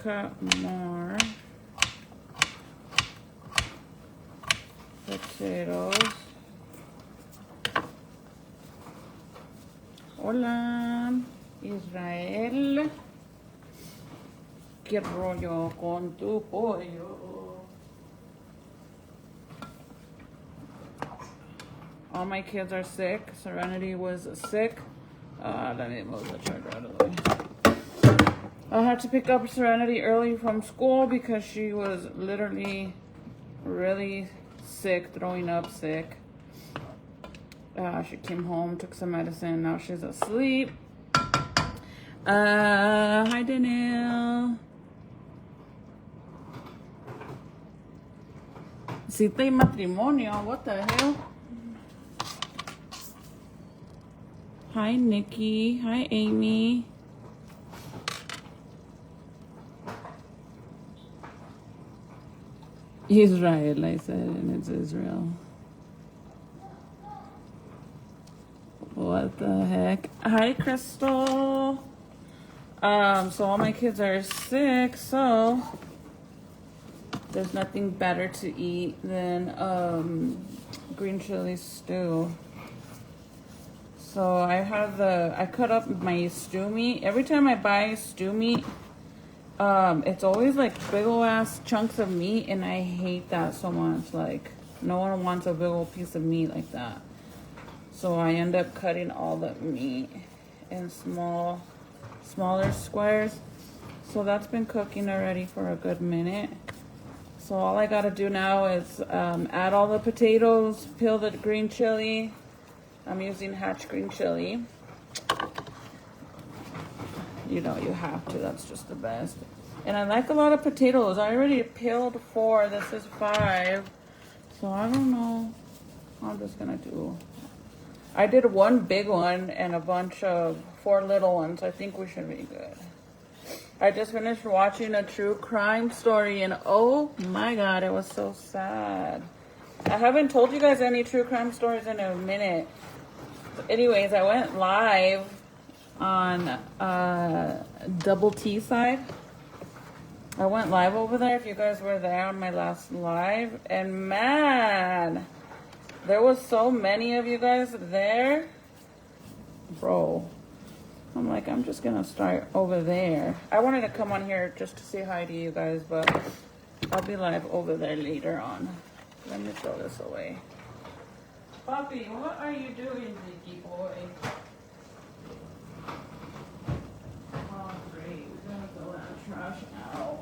cut more potatoes. Hola, Israel. ¿Qué rollo con tu pollo? All my kids are sick. Serenity was sick. Let me move the charger out of the way. I had to pick up Serenity early from school because she was literally really sick, throwing up sick. She came home, took some medicine. Now she's asleep. Hi, Danielle. Cita y matrimonio. What the hell? Hi, Nikki. Hi, Amy. Israel, I said, and it's Israel. What the heck? Hi, Crystal. So all my kids are sick, so there's nothing better to eat than green chili stew. So I cut up my stew meat. Every time I buy stew meat, it's always like big ol' ass chunks of meat, and I hate that so much. Like, no one wants a big old piece of meat like that. So I end up cutting all the meat in smaller squares. So that's been cooking already for a good minute. So all I gotta do now is add all the potatoes, peel the green chili. I'm using hatch green chili. You know, you have to, that's just the best. And I like a lot of potatoes. I already peeled 4, this is 5. So I don't know, I'm just gonna do, I did 1 big one and a bunch of 4 little ones. I think we should be good. I just finished watching a true crime story and oh my God, it was so sad. I haven't told you guys any true crime stories in a minute. Anyways, I went live on Double T side. I went live over there, if you guys were there on my last live. And man, there was so many of you guys there. Bro, I'm like, I'm just gonna start over there. I wanted to come on here just to say hi to you guys, but I'll be live over there later on. Let me throw this away. Puppy, what are you doing, Ziggy boy? Oh, great. We're gonna throw that trash out.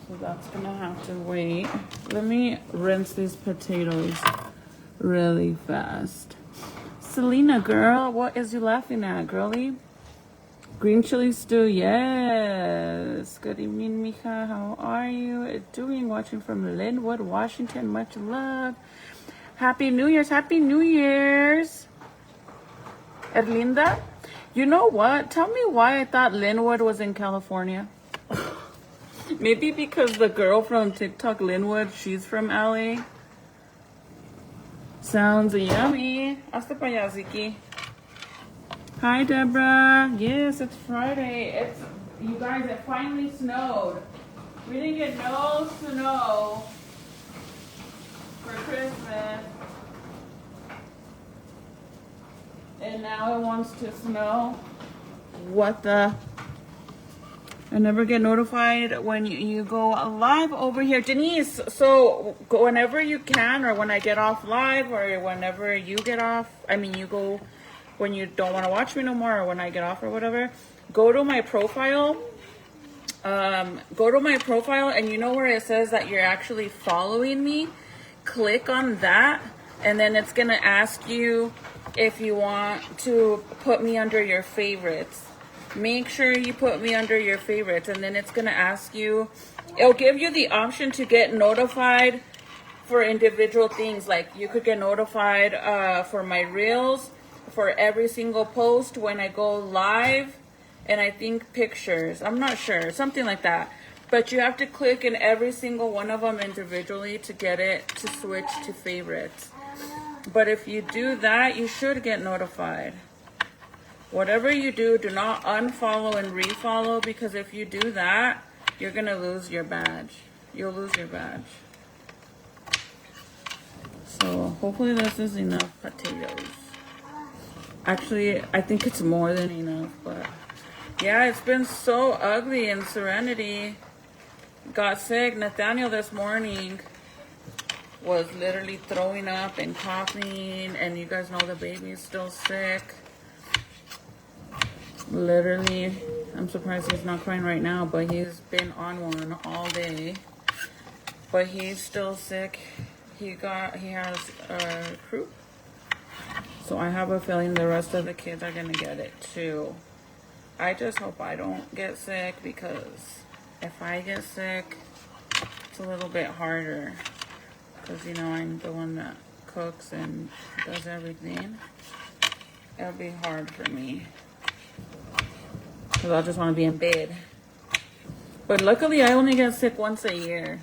So that's gonna have to wait. Let me rinse these potatoes really fast. Selena, girl, what is you laughing at, girlie? Green chili stew, yes. Good evening, Mija. How are you doing? Watching from Linwood, Washington. Much love. Happy New Year's. Happy New Year's. Erlinda, you know what? Tell me why I thought Linwood was in California. Maybe because the girl from TikTok, Linwood, she's from LA. Sounds yummy. Hasta pa allá, Ziki. Hi, Deborah. Yes, it's Friday. It's, you guys, it finally snowed. We didn't get no snow for Christmas. And now it wants to snow. What the? I never get notified when you go live over here. Denise, so whenever you can, or when I get off live, or whenever you get off, I mean, you go when you don't want to watch me no more, or when I get off or whatever, go to my profile. Go to my profile, and you know where it says that you're actually following me? Click on that, and then it's going to ask you if you want to put me under your favorites. Make sure you put me under your favorites, and then it's going to ask you, it'll give you the option to get notified for individual things. Like you could get notified for my reels, for every single post when I go live, and I think pictures. I'm not sure, something like that. But you have to click in every single one of them individually to get it to switch to favorites. But if you do that, you should get notified. Whatever you do, do not unfollow and refollow, because if you do that, you're gonna lose your badge. You'll lose your badge. So hopefully this is enough potatoes. Actually, I think it's more than enough, but yeah, it's been so ugly. And Serenity got sick. Nathaniel this morning was literally throwing up and coughing, and you guys know the baby's still sick. Literally, I'm surprised he's not crying right now, but he's been on one all day. But he's still sick. He has croup. So I have a feeling the rest of the kids are gonna get it too. I just hope I don't get sick, because if I get sick, it's a little bit harder. Because, you know, I'm the one that cooks and does everything. It'll be hard for me. Because I just want to be in bed. But luckily, I only get sick once a year.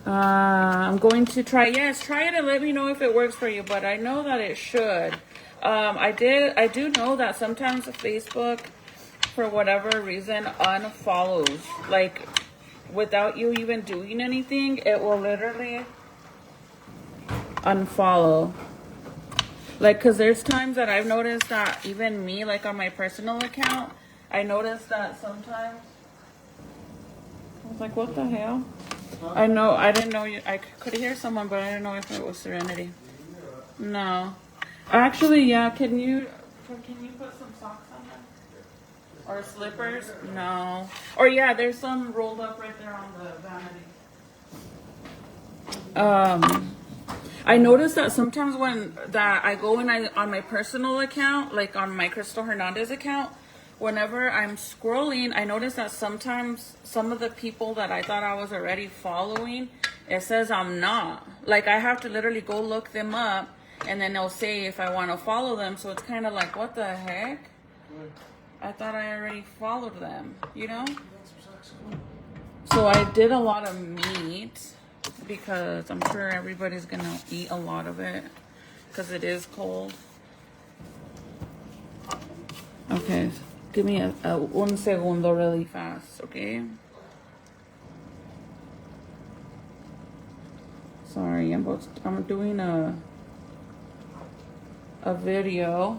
I'm going to try. Yes, try it and let me know if it works for you. But I know that it should. I do know that sometimes Facebook, for whatever reason, unfollows. Like, without you even doing anything, it will literally unfollow. Like, because there's times that I've noticed that even me, like on my personal account, I noticed that sometimes. I was like, what the hell? I didn't know I could hear someone, but I didn't know if it was Serenity. No. Actually, yeah, can you put some socks on there? Or slippers? No. Or yeah, there's some rolled up right there on the vanity. I noticed that sometimes I go on my personal account, like on my Crystal Hernandez account, whenever I'm scrolling, I notice that sometimes some of the people that I thought I was already following, it says I'm not. Like, I have to literally go look them up, and then they'll say if I want to follow them. So it's kind of like, what the heck? I thought I already followed them, you know? So I did a lot of meat, because I'm sure everybody's going to eat a lot of it, because it is cold. Okay. Give me un segundo really fast, okay? Sorry, I'm doing a video.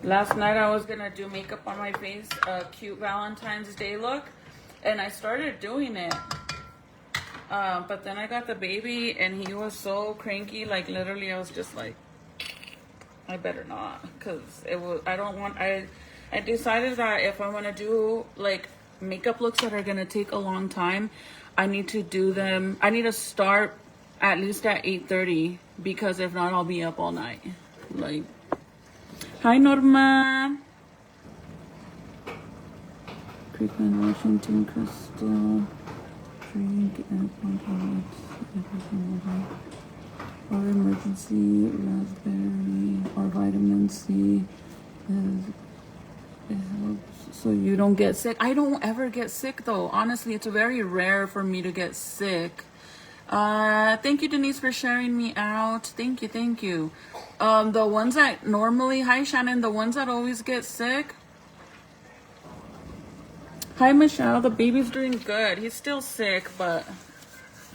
Last night I was gonna do makeup on my face, a cute Valentine's Day look, and I started doing it. But then I got the baby, and he was so cranky, like literally I was just like, I better not, because I decided that if I'm gonna do like makeup looks that are gonna take a long time, I need to do them. I need to start at least at 8:30, because if not, I'll be up all night. Like, hi Norma. Creekland, Washington, Crystal, drink and or emergency raspberry or vitamin C. It helps so you don't get sick. I don't ever get sick though. Honestly, it's very rare for me to get sick. Thank you, Denise, for sharing me out. Thank you. The ones that normally, hi Shannon, the ones that always get sick. Hi Michelle, the baby's doing good. He's still sick, but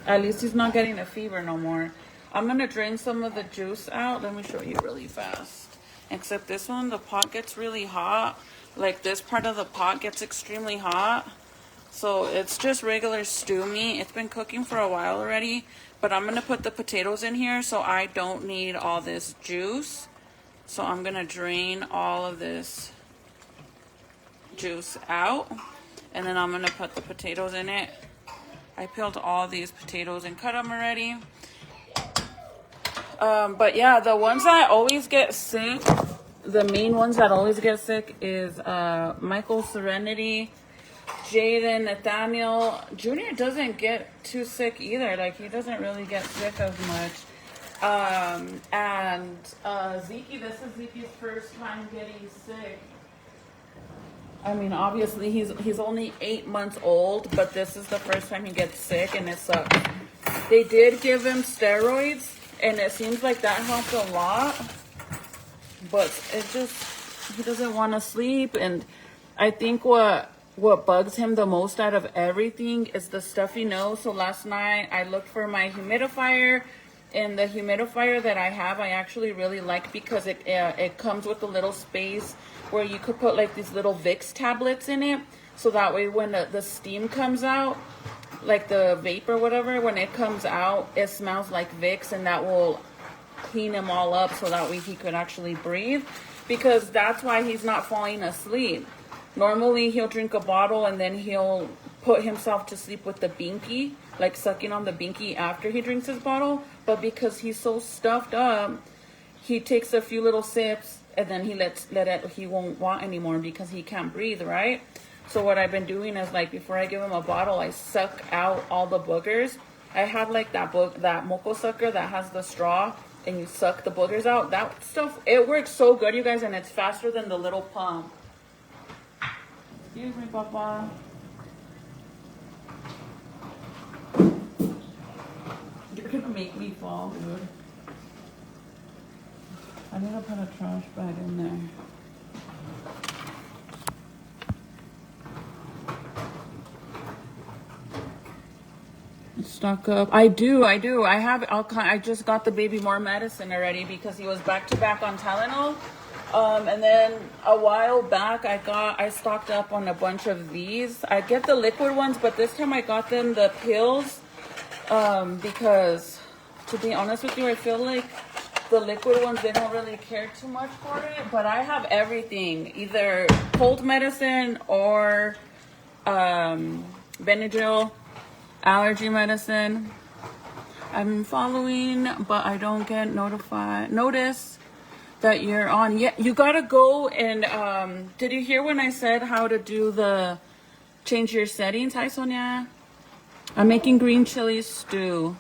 at least he's not getting a fever no more. I'm gonna drain some of the juice out. Let me show you really fast. Except this one, the pot gets really hot. Like, this part of the pot gets extremely hot. So it's just regular stew meat. It's been cooking for a while already, but I'm gonna put the potatoes in here, so I don't need all this juice. So I'm gonna drain all of this juice out, and then I'm gonna put the potatoes in it. I peeled all these potatoes and cut them already. But yeah, the ones that always get sick, the main ones that always get sick is Michael, Serenity, Jaden, Nathaniel. Junior doesn't get too sick either. Like, he doesn't really get sick as much. And Zeke, this is Zeke's first time getting sick. I mean, obviously he's only 8 months old, but this is the first time he gets sick, and it sucks. They did give him steroids, And it seems like that helped a lot. But it just, he doesn't want to sleep. And I think what bugs him the most out of everything is the stuffy nose. So last night I looked for my humidifier, and the humidifier that I have I actually really like because it comes with a little space where you could put like these little Vicks tablets in it, so that way when the steam comes out, like the vape or whatever, when it comes out, it smells like Vicks, and that will clean him all up so that way he could actually breathe, because that's why he's not falling asleep. Normally he'll drink a bottle and then he'll put himself to sleep with the binky, like sucking on the binky after he drinks his bottle. But because he's so stuffed up, he takes a few little sips and then he won't want anymore because he can't breathe, right? So what I've been doing is, like, before I give him a bottle, I suck out all the boogers. I have like that moco sucker that has the straw and you suck the boogers out. That stuff, it works so good, you guys, and it's faster than the little pump. Excuse me, Papa. You're gonna make me fall, dude. I need to put a trash bag in there. Stock up. I do. I just got the baby more medicine already because he was back to back on Tylenol. And then a while back I stocked up on a bunch of these. I get the liquid ones, but this time I got them the pills, because to be honest with you, I feel like the liquid ones, they don't really care too much for it, but I have everything, either cold medicine or Benadryl, allergy medicine. I'm following, but I don't get notice that you're on. Yeah, you gotta go and did you hear when I said how to do the change your settings? Hi, Sonia. I'm making green chili stew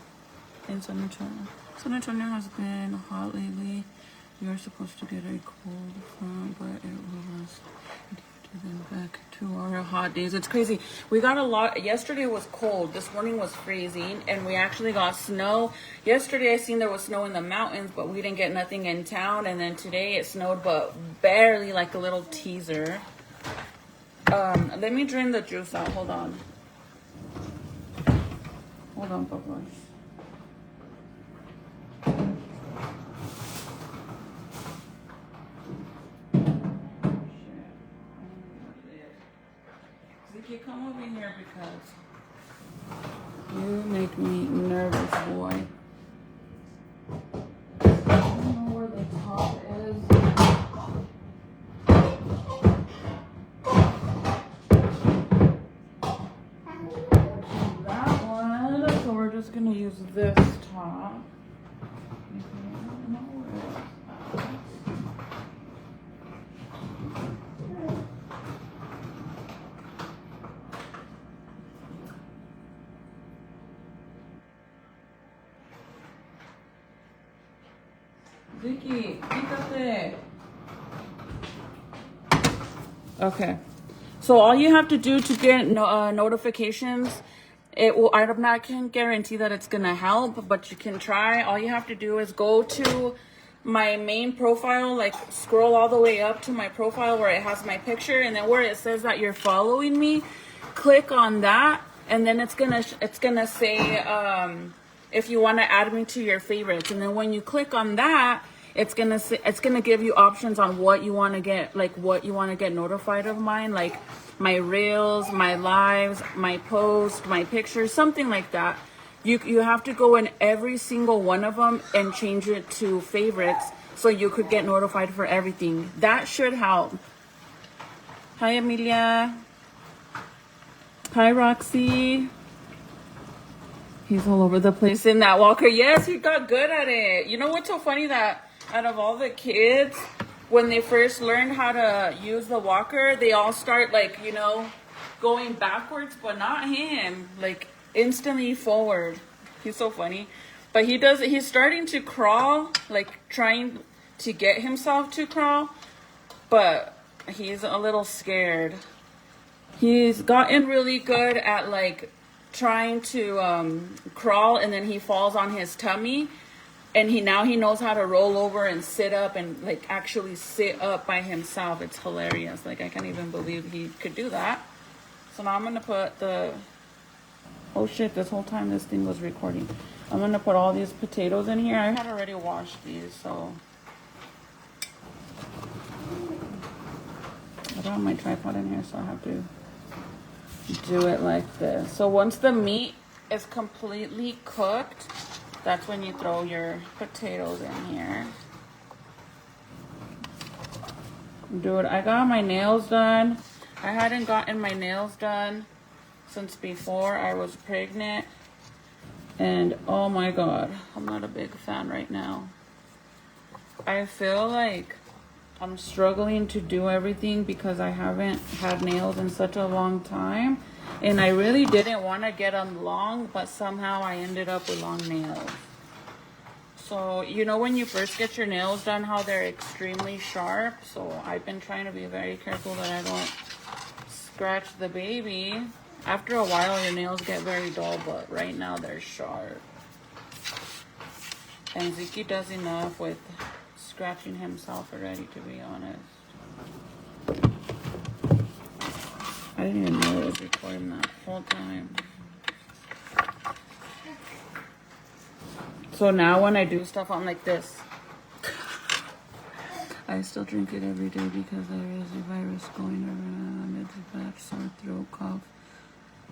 in San Antonio. San Antonio has been hot lately. You're supposed to get a cold front, but it will last then back to our hot days. It's crazy. We got a lot. Yesterday was cold. This morning was freezing, and we actually got snow. Yesterday I seen there was snow in the mountains, but we didn't get nothing in town. And then today it snowed, but barely, like a little teaser. Let me drain the juice out. Hold on. Hold on, Papa. Ziki, come over here because you make me nervous, boy. I don't know where the top is. That one. So we're just gonna use this top. Vicky, quítate. Okay. So all you have to do to get notifications, I can't guarantee that it's gonna help, but you can try. All you have to do is go to my main profile, like scroll all the way up to my profile where it has my picture, and then where it says that you're following me, click on that, and then it's gonna say if you want to add me to your favorites. And then when you click on that, it's gonna give you options on what you want to get, like what you want to get notified of mine, like my reels, my lives, my posts, my pictures, something like that. You have to go in every single one of them and change it to favorites so you could get notified for everything. That should help. Hi, Amelia. Hi, Roxy. He's all over the place in that walker. Yes, he got good at it. You know what's so funny? That out of all the kids, when they first learn how to use the walker, they all start, like, you know, going backwards, but not him. Like, instantly forward. He's so funny. But he's starting to crawl, like trying to get himself to crawl, but he's a little scared. He's gotten really good at, like, trying to crawl, and then he falls on his tummy, And now he knows how to roll over and sit up and like actually sit up by himself. It's hilarious. Like I can't even believe he could do that. So now I'm gonna put the, oh shit, this whole time this thing was recording. I'm gonna put all these potatoes in here. I had already washed these, so I don't have my tripod in here, so I have to do it like this. So once the meat is completely cooked, that's when you throw your potatoes in here. Dude, I got my nails done. I hadn't gotten my nails done since before I was pregnant. And oh my God, I'm not a big fan right now. I feel like I'm struggling to do everything because I haven't had nails in such a long time. And I really didn't want to get them long, but somehow I ended up with long nails. So, you know when you first get your nails done, how they're extremely sharp? So I've been trying to be very careful that I don't scratch the baby. After a while, your nails get very dull, but right now they're sharp. And Ziki does enough with scratching himself already, to be honest. I didn't even know it was recording that whole time. So now when I do stuff, I'm like this. I still drink it every day because there is a virus going around. It's a bad sore throat, cough,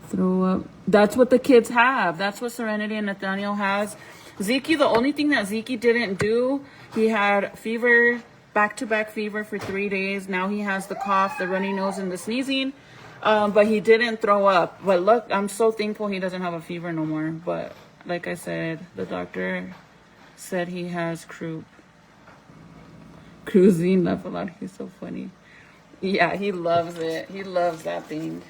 throw up. That's what the kids have. That's what Serenity and Nathaniel has. Zeke, the only thing that Zeke didn't do, he had fever, back-to-back fever for 3 days. Now he has the cough, the runny nose, and the sneezing. But he didn't throw up. But look, I'm so thankful he doesn't have a fever no more. But like I said, the doctor said he has croup. Cruising, laugh a lot. He's so funny. Yeah, he loves it. He loves that thing.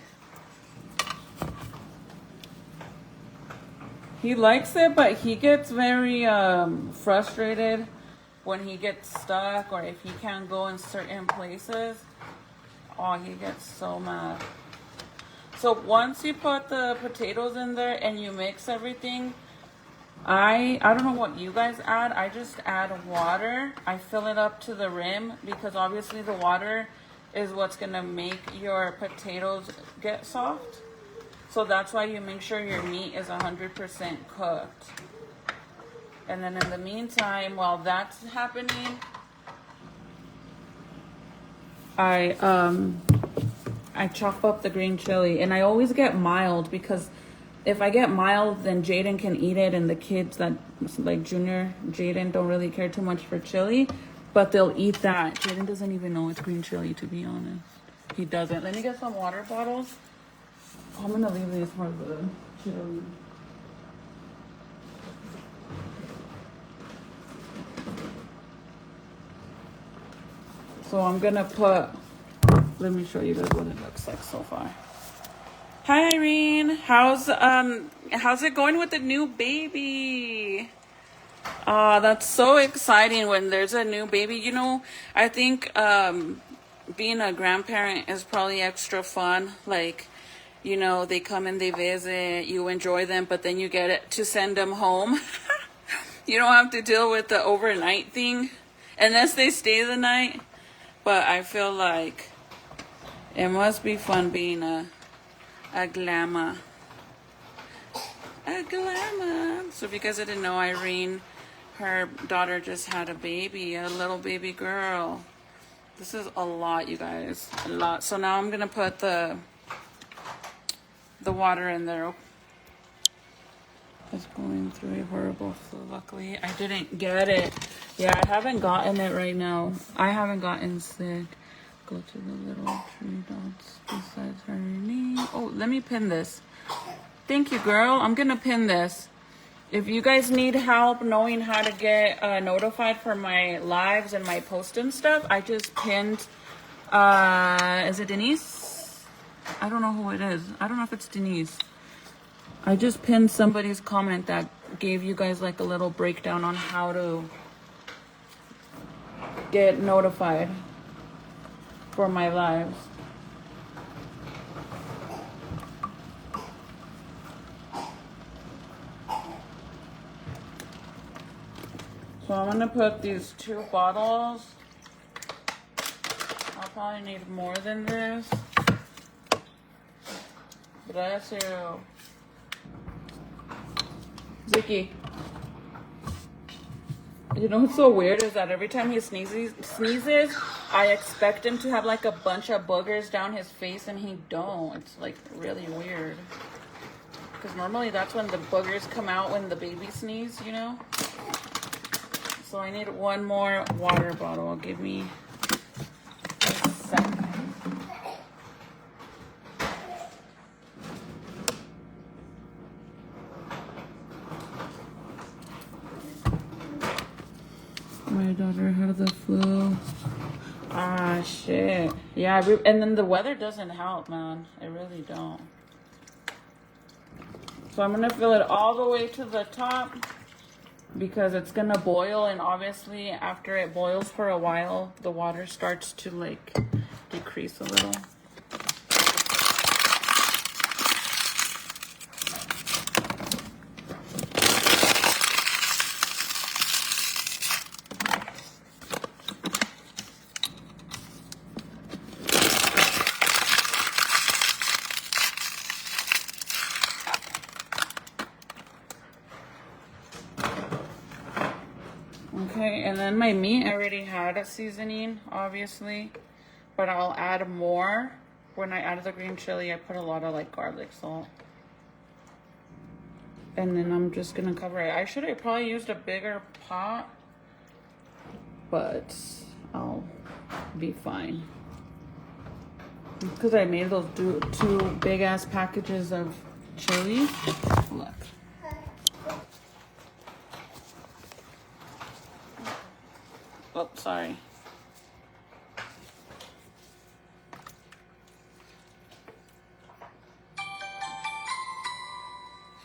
He likes it, but he gets very frustrated when he gets stuck or if he can't go in certain places. Oh, he gets so mad. So once you put the potatoes in there and you mix everything, I don't know what you guys add. I just add water. I fill it up to the rim because obviously the water is what's gonna make your potatoes get soft. So that's why you make sure your meat is 100% cooked. And then in the meantime, while that's happening, I chop up the green chili, and I always get mild because if I get mild, then Jaden can eat it, and the kids that like Junior, Jaden don't really care too much for chili, but they'll eat that. Jaden doesn't even know it's green chili, to be honest. He doesn't. Let me get some water bottles. I'm gonna leave these for the chili. So I'm gonna put, let me show you guys what it looks like so far. Hi Irene, how's it going with the new baby? That's so exciting when there's a new baby. You know, I think being a grandparent is probably extra fun. Like, you know, they come and they visit, you enjoy them, but then you get it to send them home. You don't have to deal with the overnight thing unless they stay the night. But I feel like it must be fun being a glamour. A glamour. So if you guys didn't know, Irene, her daughter just had a baby, a little baby girl. This is a lot, you guys, a lot. So now I'm gonna put the water in there. It's going through a horrible flu. Luckily, I didn't get it. Yeah, I haven't gotten it right now. I haven't gotten sick. Go to the little three dots beside her knee. Oh, let me pin this. Thank you, girl. I'm gonna pin this. If you guys need help knowing how to get notified for my lives and my post and stuff, I just pinned, is it Denise? I don't know who it is. I don't know if it's Denise. I just pinned somebody's comment that gave you guys like a little breakdown on how to get notified for my lives. So I'm gonna put these 2 bottles. I'll probably need more than this. Bless you. Zicky. You know what's so weird is that every time he sneezes, I expect him to have like a bunch of boogers down his face and he don't. It's like really weird. Because normally that's when the boogers come out when the baby sneezes, you know? So I need 1 more water bottle. Give me a second. My daughter had the flu. Ah, shit. Yeah, and then the weather doesn't help, man. It really don't. So I'm gonna fill it all the way to the top because it's gonna boil, and obviously after it boils for a while, the water starts to like decrease a little. Okay, and then my meat already had a seasoning, obviously, but I'll add more. When I added the green chili, I put a lot of like garlic salt. And then I'm just gonna cover it. I should have probably used a bigger pot, but I'll be fine. Because I made those 2 big ass packages of chili. Look. Oh, sorry.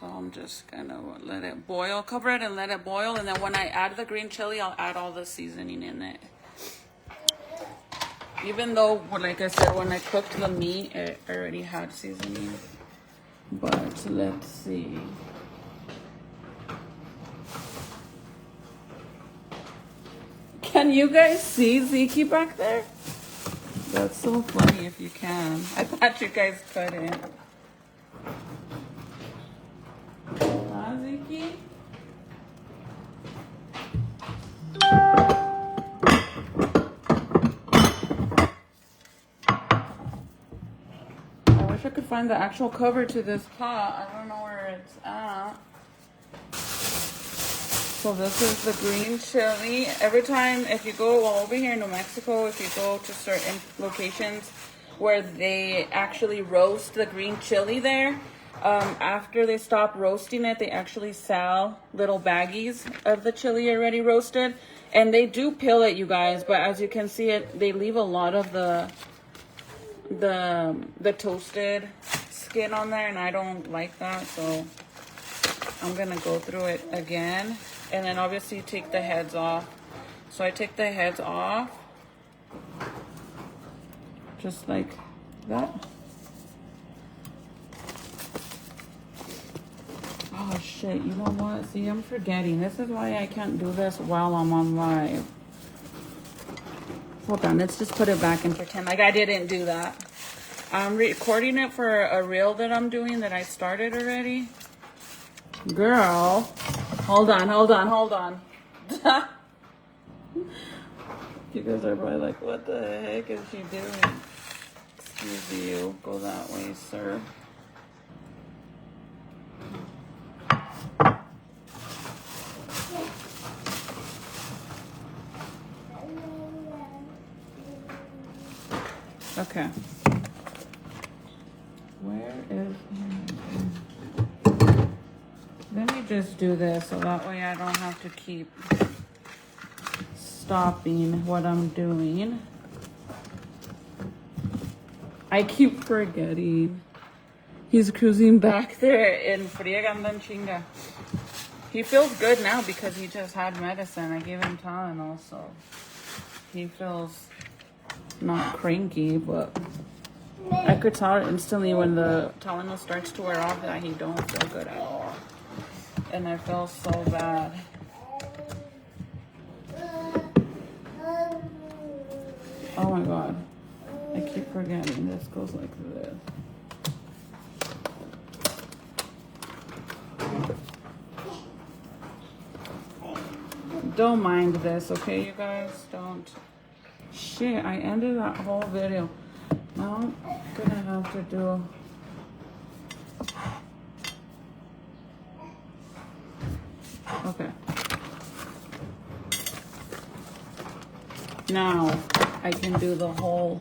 So I'm just gonna let it boil, cover it and let it boil. And then when I add the green chili, I'll add all the seasoning in it. Even though, like I said, when I cooked the meat, it already had seasoning. But let's see. Can you guys see Zeke back there? That's so funny if you can. I thought you guys couldn't. Huh, Zeke? I wish I could find the actual cover to this pot. I don't know where it's at. So this is the green chili. Every time, if you go over here in New Mexico, if you go to certain locations where they actually roast the green chili there, after they stop roasting it, they actually sell little baggies of the chili already roasted. And they do peel it, you guys, but as you can see it, they leave a lot of the toasted skin on there, and I don't like that, so I'm gonna go through it again. And then obviously take the heads off. So I take the heads off. Just like that. Oh shit, you know what? See, I'm forgetting. This is why I can't do this while I'm on live. Hold on, let's just put it back and pretend like I didn't do that. I'm recording it for a reel that I'm doing that I started already. Girl, hold on. You guys are probably like, what the heck is she doing? Excuse you, go that way, sir. Okay. Where is Let me just do this so that way I don't have to keep stopping what I'm doing. I keep forgetting. He's cruising back there in Frieganda and Chinga. He feels good now because he just had medicine. I gave him Tylenol, so he feels not cranky, but I could tell instantly when the Tylenol starts to wear off that he don't feel good at all. And I feel so bad. Oh my god. I keep forgetting. This goes like this. Don't mind this, okay, you guys? Don't. Shit, I ended that whole video. Now I'm gonna have to do... Okay. Now I can do the whole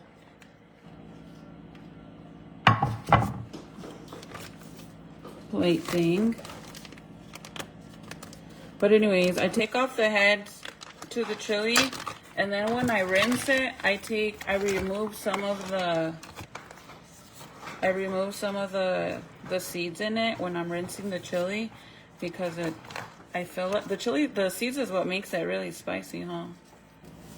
plate thing. But anyways, I take off the heads to the chili, and then when I rinse it, I remove some of the seeds in it when I'm rinsing the chili, because I feel it, the seeds is what makes it really spicy, huh?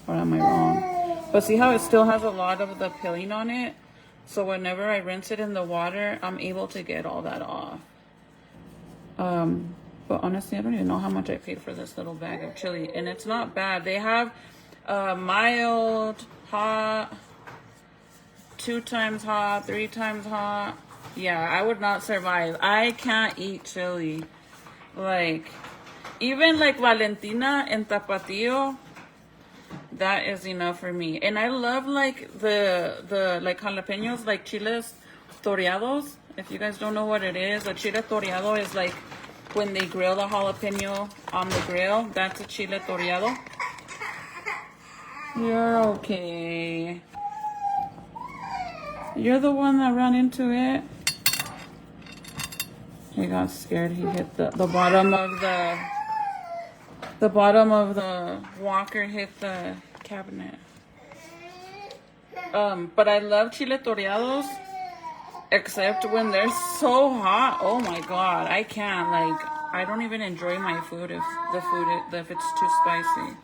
Or am I wrong? But see how it still has a lot of the peeling on it? So whenever I rinse it in the water, I'm able to get all that off. But honestly, I don't even know how much I paid for this little bag of chili. And it's not bad. They have mild, hot, 2 times hot, 3 times hot. Yeah, I would not survive. I can't eat chili. Like, even like Valentina and Tapatio, that is enough for me. And I love like the like jalapenos, like chiles toreados. If you guys don't know what it is, a chile toreado is like when they grill the jalapeno on the grill. That's a chile toreado. You're okay. You're the one that ran into it. He got scared. He hit the bottom of the bottom of the walker, hit the cabinet. But I love chile toreados, except when they're so hot. Oh my god, I can't. Like, I don't even enjoy my food if it's too spicy.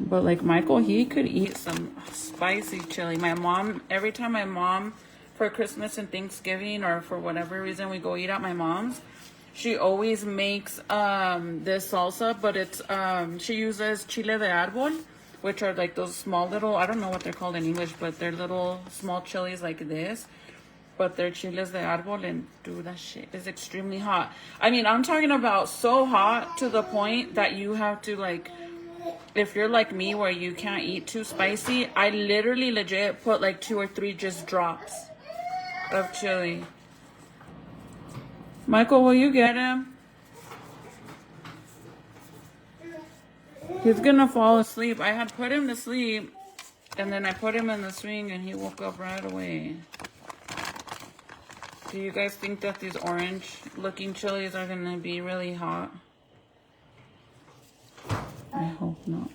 But like Michael, he could eat some spicy chili. My mom, every time my mom, for Christmas and Thanksgiving, or for whatever reason we go eat at my mom's, she always makes this salsa, but it's she uses chile de árbol, which are like those small little, I don't know what they're called in English, but they're little small chilies like this. But they're chiles de árbol, and dude, that shit is extremely hot. I mean, I'm talking about so hot to the point that you have to, like, if you're like me where you can't eat too spicy, I literally legit put like 2 or 3 just drops of chili. Michael, will you get him? He's gonna fall asleep. I had put him to sleep, and then I put him in the swing, and he woke up right away. Do you guys think that these orange looking chilies are gonna be really hot? I hope not.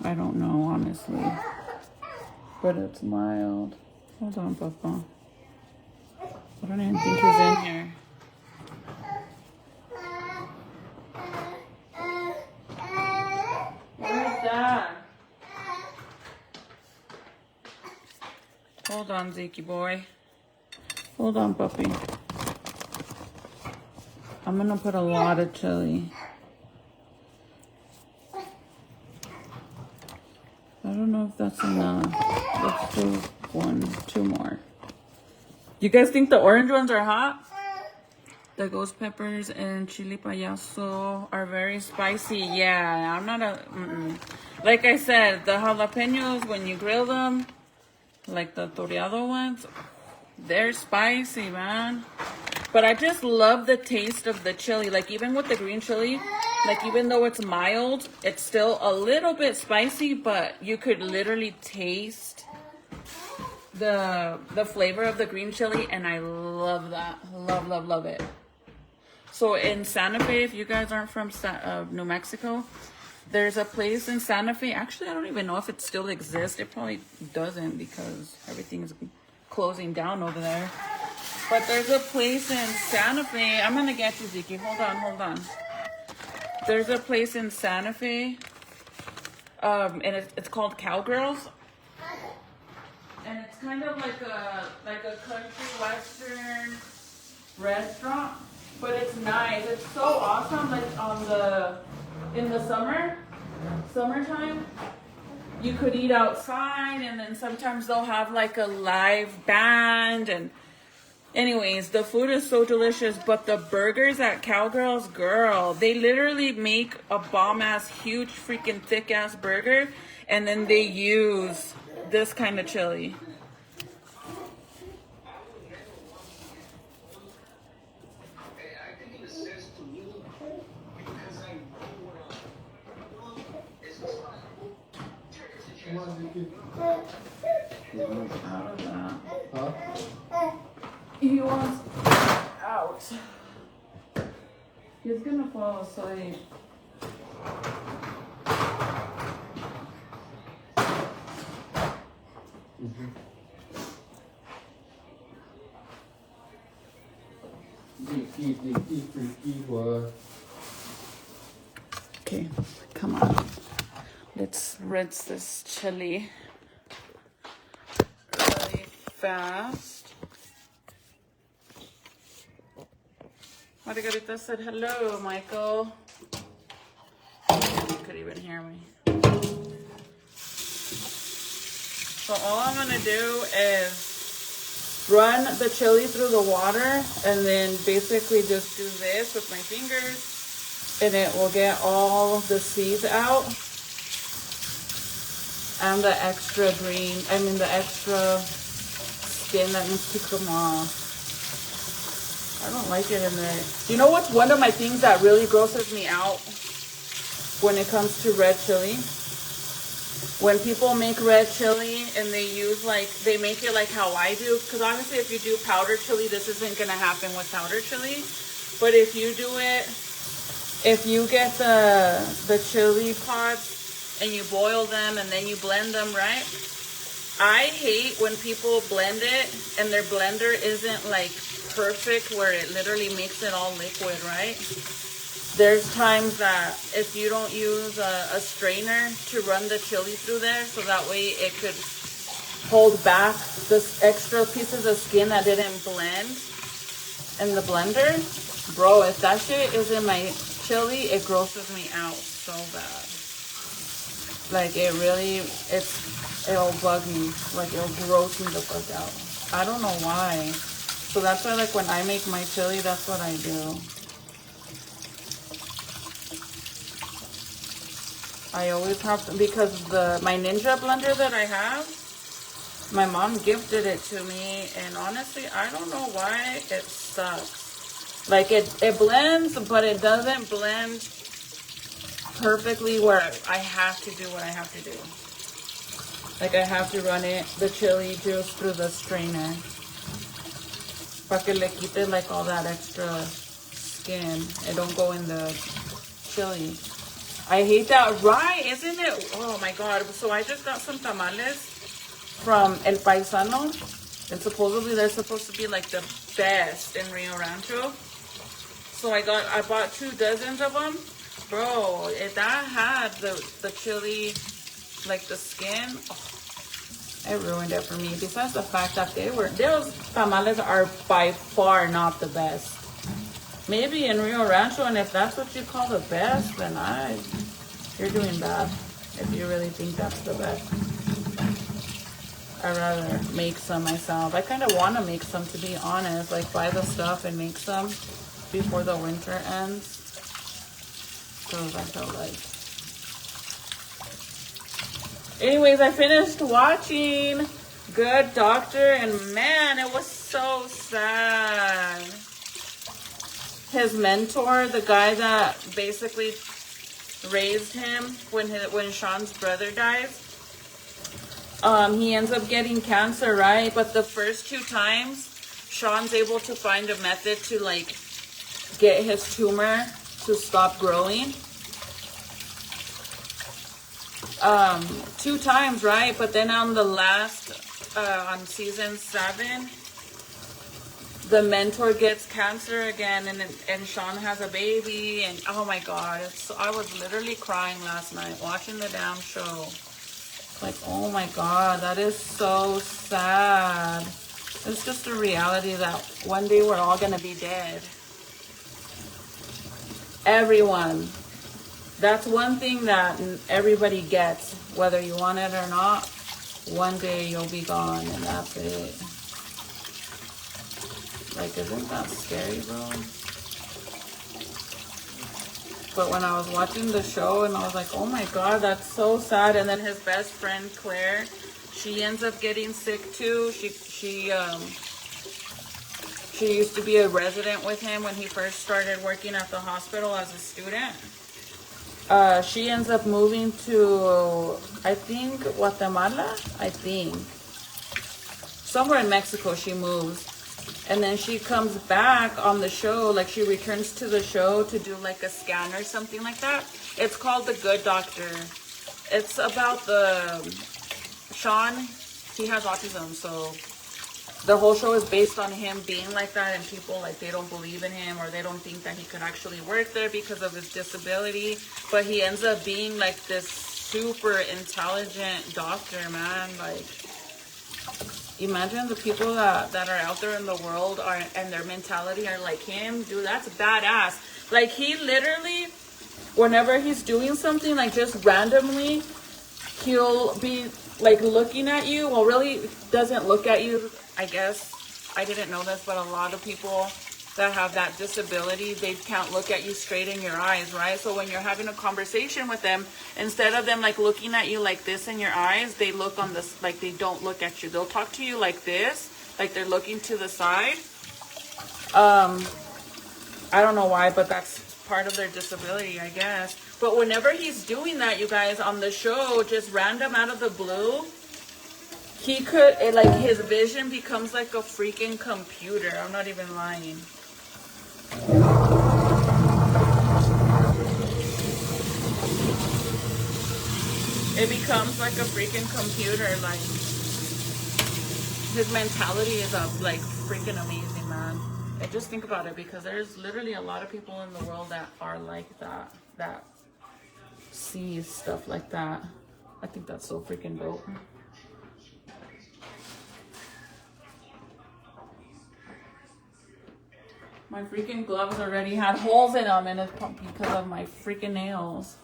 I don't know, honestly. But it's mild. Hold on, Papa. I don't even think he's in here. Where's Dad? Hold on, Zeke boy. Hold on, puppy. I'm gonna put a lot of chili. I don't know if that's enough. Let's do 2 more. You guys think the orange ones are hot? The ghost peppers and chili payaso are very spicy. Yeah, I'm not a... Like I said, the jalapenos, when you grill them, like the toreado ones, they're spicy, man. But I just love the taste of the chili. Like, even with the green chili, like, even though it's mild, it's still a little bit spicy, but you could literally taste the flavor of the green chili, and I love that. Love, love, love it. So in Santa Fe, if you guys aren't from New Mexico, there's a place in Santa Fe. Actually, I don't even know if it still exists. It probably doesn't, because everything's closing down over there. But there's a place in Santa Fe. I'm gonna get you, Ziki. Hold on. There's a place in Santa Fe, and it's called Cowgirls, and it's kind of like a country western restaurant, but it's nice. It's so awesome. Like in the summertime, you could eat outside, and then sometimes they'll have like a live band. And anyways, the food is so delicious. But the burgers at Cowgirls, girl, they literally make a bomb ass, huge, freaking thick ass burger, and then they use this kind of chili. Out of that. Huh? He wants out. He's gonna fall asleep. Okay, come on. Let's rinse this chili really fast. Margarita said hello, Michael. You could even hear me. So all I'm gonna do is run the chili through the water and then basically just do this with my fingers, and it will get all the seeds out and the extra the extra skin that needs to come off. I don't like it in there. You know what's one of my things that really grosses me out when it comes to red chili? When people make red chili and they use they make it like how I do, because obviously if you do powdered chili, this isn't gonna happen with powdered chili. But if you do it, if you get the chili pods and you boil them and then you blend them, right? I hate when people blend it and their blender isn't perfect where it literally makes it all liquid, right? There's times that if you don't use a strainer to run the chili through there, so that way it could hold back this extra pieces of skin that didn't blend in the blender. Bro, if that shit is in my chili, it grosses me out so bad. It'll bug me. It'll gross me the fuck out. I don't know why. So that's why when I make my chili, that's what I do. I always have to, because my Ninja blender that I have, my mom gifted it to me, and honestly, I don't know why it sucks. It blends, but it doesn't blend perfectly where I have to do what I have to do. I have to run the chili juice through the strainer. Para que le quite all that extra skin. It don't go in the chili. I hate that, right? Isn't it? Oh my god. So I just got some tamales from El Paisano, and supposedly they're supposed to be the best in Rio Rancho. So I bought 2 dozens of them. Bro, that had the chili, the skin, it ruined it for me. Besides the fact that those tamales are by far not the best. Maybe in Rio Rancho, and if that's what you call the best, then you're doing bad. If you really think that's the best. I'd rather make some myself. I kind of want to make some, to be honest. Buy the stuff and make some before the winter ends. Because I felt Anyways, I finished watching Good Doctor, and man, it was so sad. His mentor, the guy that basically raised him when Sean's brother dies, he ends up getting cancer, right? But the first 2 times, Sean's able to find a method to get his tumor to stop growing. 2 times, right? But then on the last, on season 7, the mentor gets cancer again, and Sean has a baby, and oh my god, I was literally crying last night watching the damn show. Oh my god, that is so sad. It's just a reality that one day we're all gonna be dead. Everyone. That's one thing that everybody gets, whether you want it or not. One day you'll be gone and that's it. Like, isn't that scary, bro? But when I was watching the show and I was like, oh my God, that's so sad. And then his best friend, Claire, she ends up getting sick too. She used to be a resident with him when he first started working at the hospital as a student. She ends up moving to, I think, Guatemala, I think. Somewhere in Mexico she moves. And then she comes back on the show, like she returns to the show to do like a scan or something like that. It's called The Good Doctor. It's about Sean, he has autism, so the whole show is based on him being like that, and people, like, they don't believe in him or they don't think that he could actually work there because of his disability. But he ends up being like this super intelligent doctor, man. Like, imagine the people that are out there in the world and their mentality are like him. Dude, that's badass. Like, he literally, whenever he's doing something, like, just randomly, he'll be like looking at you. Well, really doesn't look at you, I guess. I didn't know this, but a lot of people that have that disability, they can't look at you straight in your eyes, right? So when you're having a conversation with them, instead of them like looking at you like this in your eyes, they look on this, like they don't look at you. They'll talk to you like this, like they're looking to the side. I don't know why, but that's part of their disability, I guess. But whenever he's doing that, you guys, on the show, just random out of the blue, he could, like, his vision becomes like a freaking computer. I'm not even lying. It becomes like a freaking computer. Like, his mentality is like freaking amazing, man. And just think about it, because there's literally a lot of people in the world that are like that, that see stuff like that. I think that's so freaking dope. My freaking gloves already had holes in them, and it's because of my freaking nails.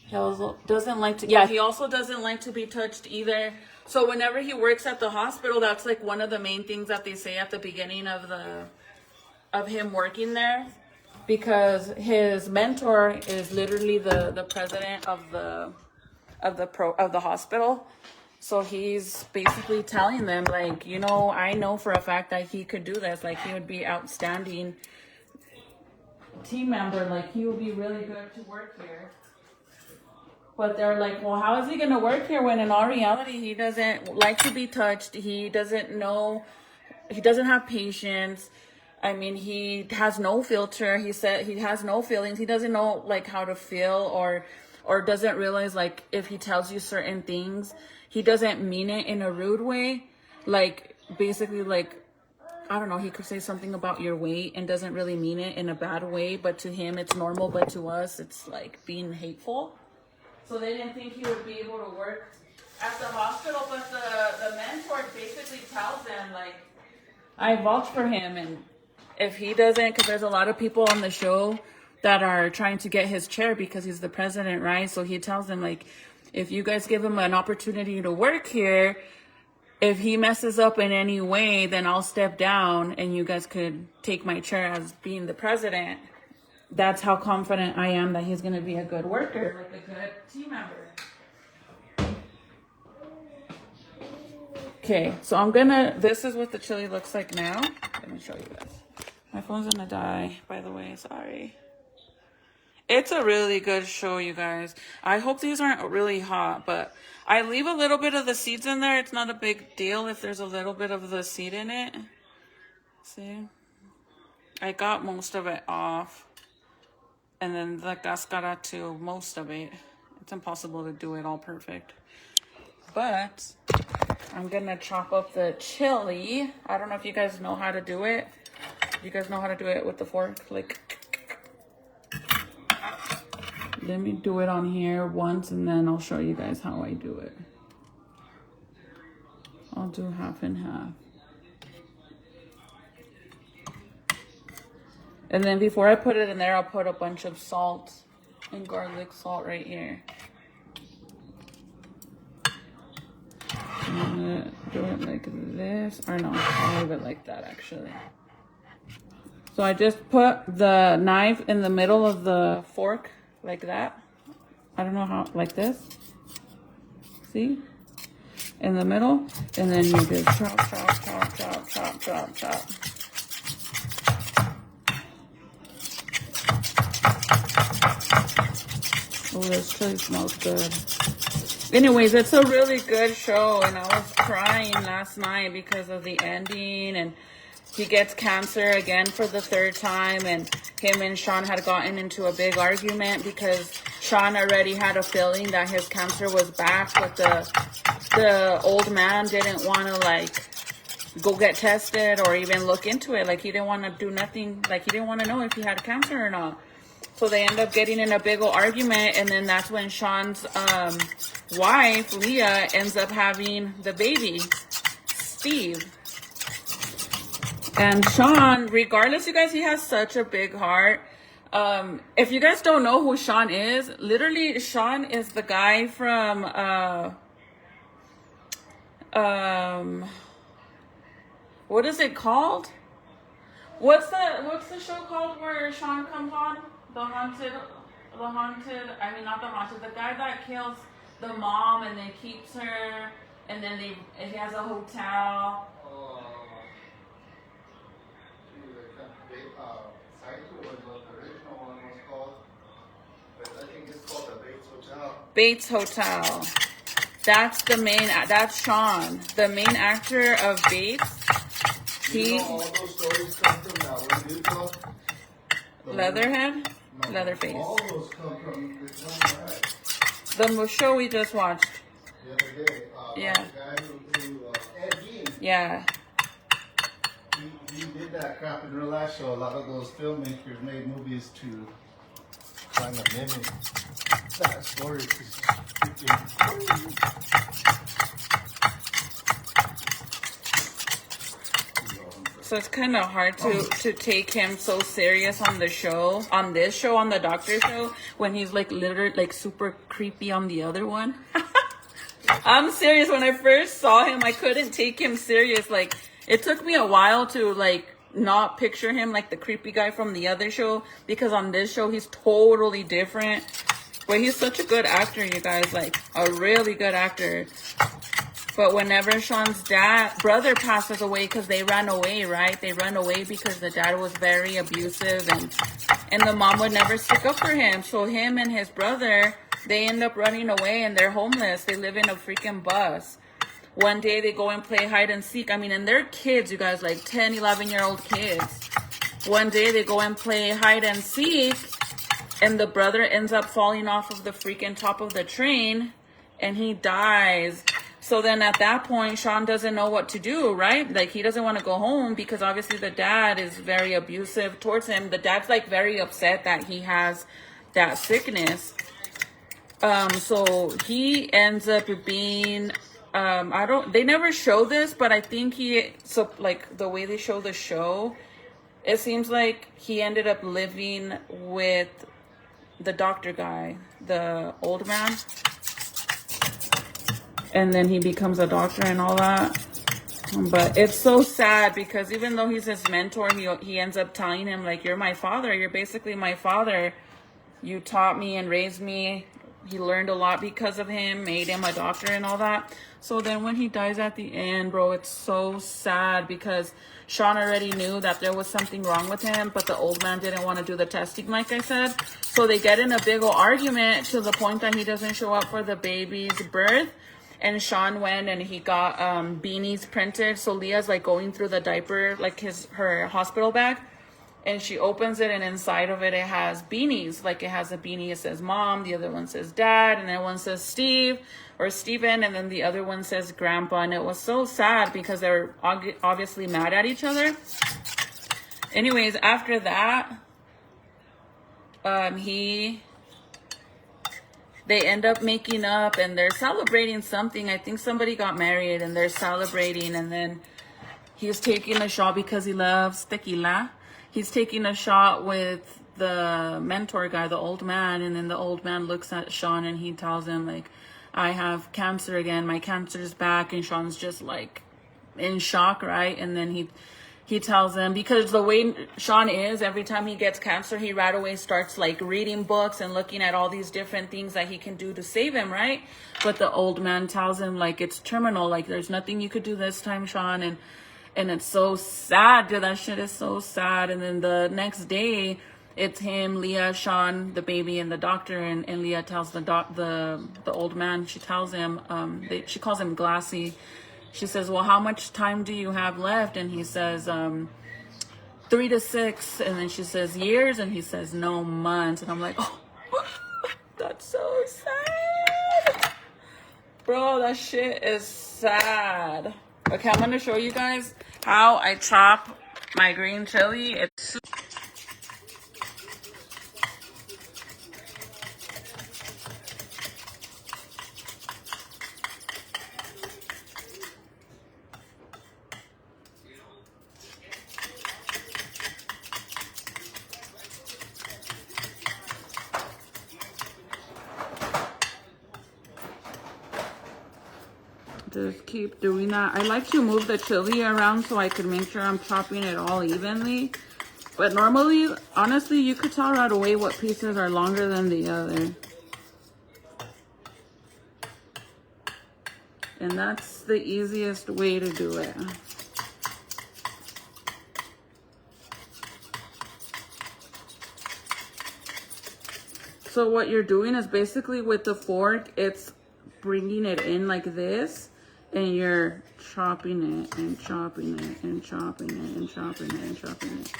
He also doesn't like to, yeah, he also doesn't like to be touched either. So whenever he works at the hospital, that's like one of the main things that they say at the beginning of him working there, because his mentor is literally the president of the hospital. So he's basically telling them, like, you know, I know for a fact that he could do this. Like, he would be outstanding team member. Like, he would be really good to work here. But they're like, well, how is he going to work here when in all reality, he doesn't like to be touched. He doesn't know, he doesn't have patience. I mean, he has no filter. He said he has no feelings. He doesn't know, like, how to feel, or doesn't realize, like, if he tells you certain things, he doesn't mean it in a rude way. Like, basically, like, I don't know, he could say something about your weight and doesn't really mean it in a bad way, but to him it's normal, but to us it's like being hateful. So they didn't think he would be able to work at the hospital, but the mentor basically tells them, like, I vouch for him, and if he doesn't, because there's a lot of people on the show that are trying to get his chair because he's the president, right? So he tells them, like, if you guys give him an opportunity to work here, if he messes up in any way, then I'll step down and you guys could take my chair as being the president. That's how confident I am that he's going to be a good worker, like a good team member. Okay, so this is what the chili looks like now. Let me show you guys. My phone's going to die, by the way, sorry. It's a really good show, you guys. I hope these aren't really hot, but I leave a little bit of the seeds in there. It's not a big deal if there's a little bit of the seed in it. See? I got most of it off. And then the cascara too, most of it. It's impossible to do it all perfect. But I'm going to chop up the chili. I don't know if you guys know how to do it. You guys know how to do it with the fork? Like, let me do it on here once, and then I'll show you guys how I do it. I'll do half and half. And then before I put it in there, I'll put a bunch of salt And garlic salt right here. I'm gonna do it like this, or no, I'll leave it like that actually. So I just put the knife in the middle of the fork like that. I don't know how, like this. See? In the middle, and then you just chop, chop, chop, chop, chop, chop, chop. Oh, this chili smells good. Anyways, it's a really good show, and I was crying last night because of the ending, and he gets cancer again for the third time, and him and Sean had gotten into a big argument because Sean already had a feeling that his cancer was back, but the old man didn't want to like go get tested or even look into it. Like he didn't want to do nothing. Like he didn't want to know if he had cancer or not. So they end up getting in a big old argument, and then that's when Sean's wife, Leah, ends up having the baby, Steve. And Sean, regardless, you guys, he has such a big heart. If you guys don't know who Sean is, literally, Sean is the guy from, what is it called? What's the show called where Sean comes on? The haunted, I mean, not the haunted, the guy that kills the mom and then keeps her, and then he has a hotel. Bates Hotel. That's the main. That's Sean, the main actor of Bates. He. All those stories come from that one dude called Leatherhead, no, Leatherface. All those come from this one guy. The show we just watched. The other day. Yeah. The guy who Ed Gein. Yeah. He did that crap in real life, so a lot of those filmmakers made movies to kind of mimic that story. So it's kind of hard to take him so serious on the show, on this show, on the doctor show, when he's like literally like super creepy on the other one. I'm serious. When I first saw him, I couldn't take him serious. Like it took me a while to like not picture him like the creepy guy from the other show, because on this show he's totally different. But he's such a good actor, you guys, like a really good actor. But whenever Sean's brother passes away, because they ran away, right? They ran away because the dad was very abusive, and the mom would never stick up for him. So him and his brother, they end up running away, and they're homeless. They live in a freaking bus. One day they go and play hide and seek. I mean, and they're kids, you guys, like 10, 11-year-old kids. One day they go and play hide and seek, and the brother ends up falling off of the freaking top of the train, and he dies. So then at that point, Sean doesn't know what to do, right? Like, he doesn't want to go home because obviously the dad is very abusive towards him. The dad's like very upset that he has that sickness. So he ends up being, they never show this, but I think like the way they show the show, it seems like he ended up living with the doctor guy, the old man. And then he becomes a doctor and all that. But it's so sad because even though he's his mentor, he ends up telling him, like, you're my father. You're basically my father. You taught me and raised me. He learned a lot because of him, made him a doctor and all that. So then when he dies at the end, bro, it's so sad because Sean already knew that there was something wrong with him, but the old man didn't want to do the testing, like I said. So they get in a big old argument to the point that he doesn't show up for the baby's birth. And Sean went and he got beanies printed. So Leah's like going through the diaper, like her hospital bag. And she opens it, and inside of it, it has beanies. Like it has a beanie, it says mom, the other one says dad, and then one says Steve or Steven, and then the other one says grandpa. And it was so sad because they were obviously mad at each other. Anyways, after that, they end up making up and they're celebrating something. I think somebody got married and they're celebrating, and then he's taking a shot because he loves tequila. He's taking a shot with the mentor guy, the old man, and then the old man looks at Sean and he tells him like, I have cancer again, my cancer's back, and Sean's just like in shock, right? And then he tells him, because the way Sean is, every time he gets cancer, he right away starts like reading books and looking at all these different things that he can do to save him, right? But the old man tells him like it's terminal, like there's nothing you could do this time, Sean. And it's so sad, dude. That shit is so sad. And then the next day, it's him, Leah, Sean, the baby, and the doctor. And Leah tells the old man, she tells him, she calls him Glassy. She says, well, how much time do you have left? And he says, 3 to 6. And then she says, years? And he says, no, months. And I'm like, oh, that's so sad. Bro, that shit is sad. Okay, I'm going to show you guys how I chop my green chili. It's just keep doing that. I like to move the chili around so I can make sure I'm chopping it all evenly. But normally, honestly, you could tell right away what pieces are longer than the other. And that's the easiest way to do it. So what you're doing is basically with the fork, it's bringing it in like this. And you're chopping it and chopping it and chopping it and chopping it and chopping it.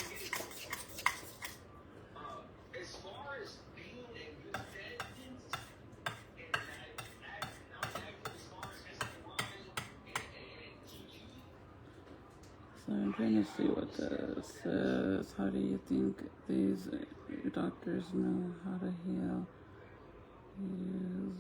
So I'm trying to see what this says. How do you think these doctors know how to heal? Use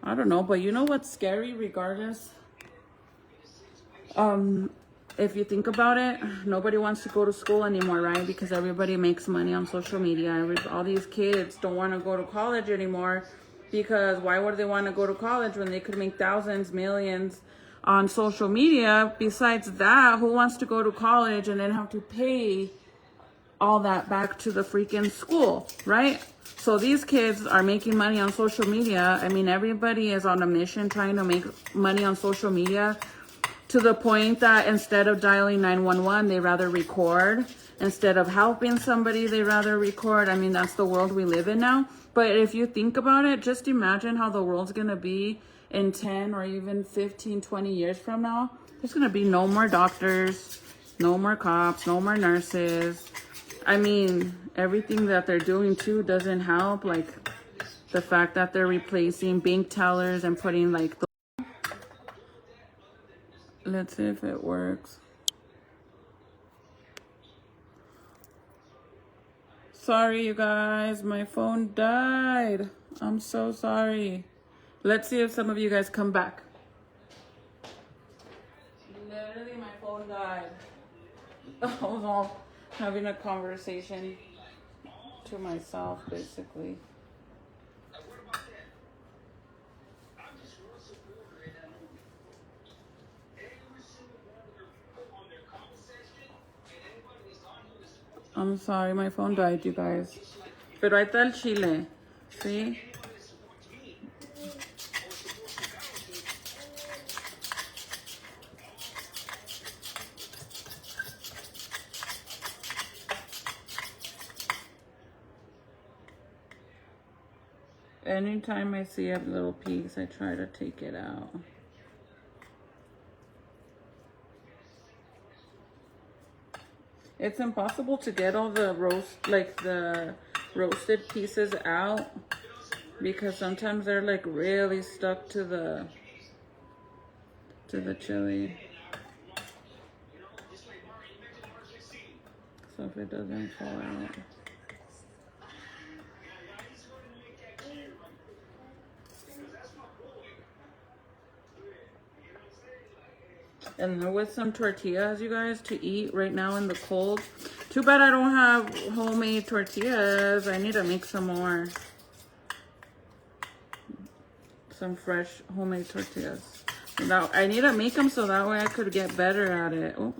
I don't know, but you know what's scary regardless? If you think about it, nobody wants to go to school anymore, right? Because everybody makes money on social media. All these kids don't want to go to college anymore because why would they want to go to college when they could make thousands, millions on social media? Besides that, who wants to go to college and then have to pay all that back to the freaking school, right? So these kids are making money on social media. I mean, everybody is on a mission trying to make money on social media to the point that instead of dialing 911, they rather record. Instead of helping somebody, they rather record. I mean, that's the world we live in now. But if you think about it, just imagine how the world's going to be in 10 or even 15, 20 years from now. There's going to be no more doctors, no more cops, no more nurses. I mean, everything that they're doing too doesn't help. Like the fact that they're replacing bank tellers and putting like let's see if it works. Sorry, you guys, my phone died. I'm so sorry. Let's see if some of you guys come back. Literally, my phone died. I was all having a conversation to myself, basically. I'm sorry, my phone died, you guys. Pero ahí está el chile. See? Anytime I see a little piece, I try to take it out. It's impossible to get all the roasted pieces out because sometimes they're like really stuck to the chili. So if it doesn't fall out. And then with some tortillas, you guys, to eat right now in the cold. Too bad I don't have homemade tortillas. I need to make some more. Some fresh homemade tortillas. Now I need to make them so that way I could get better at it. Oh.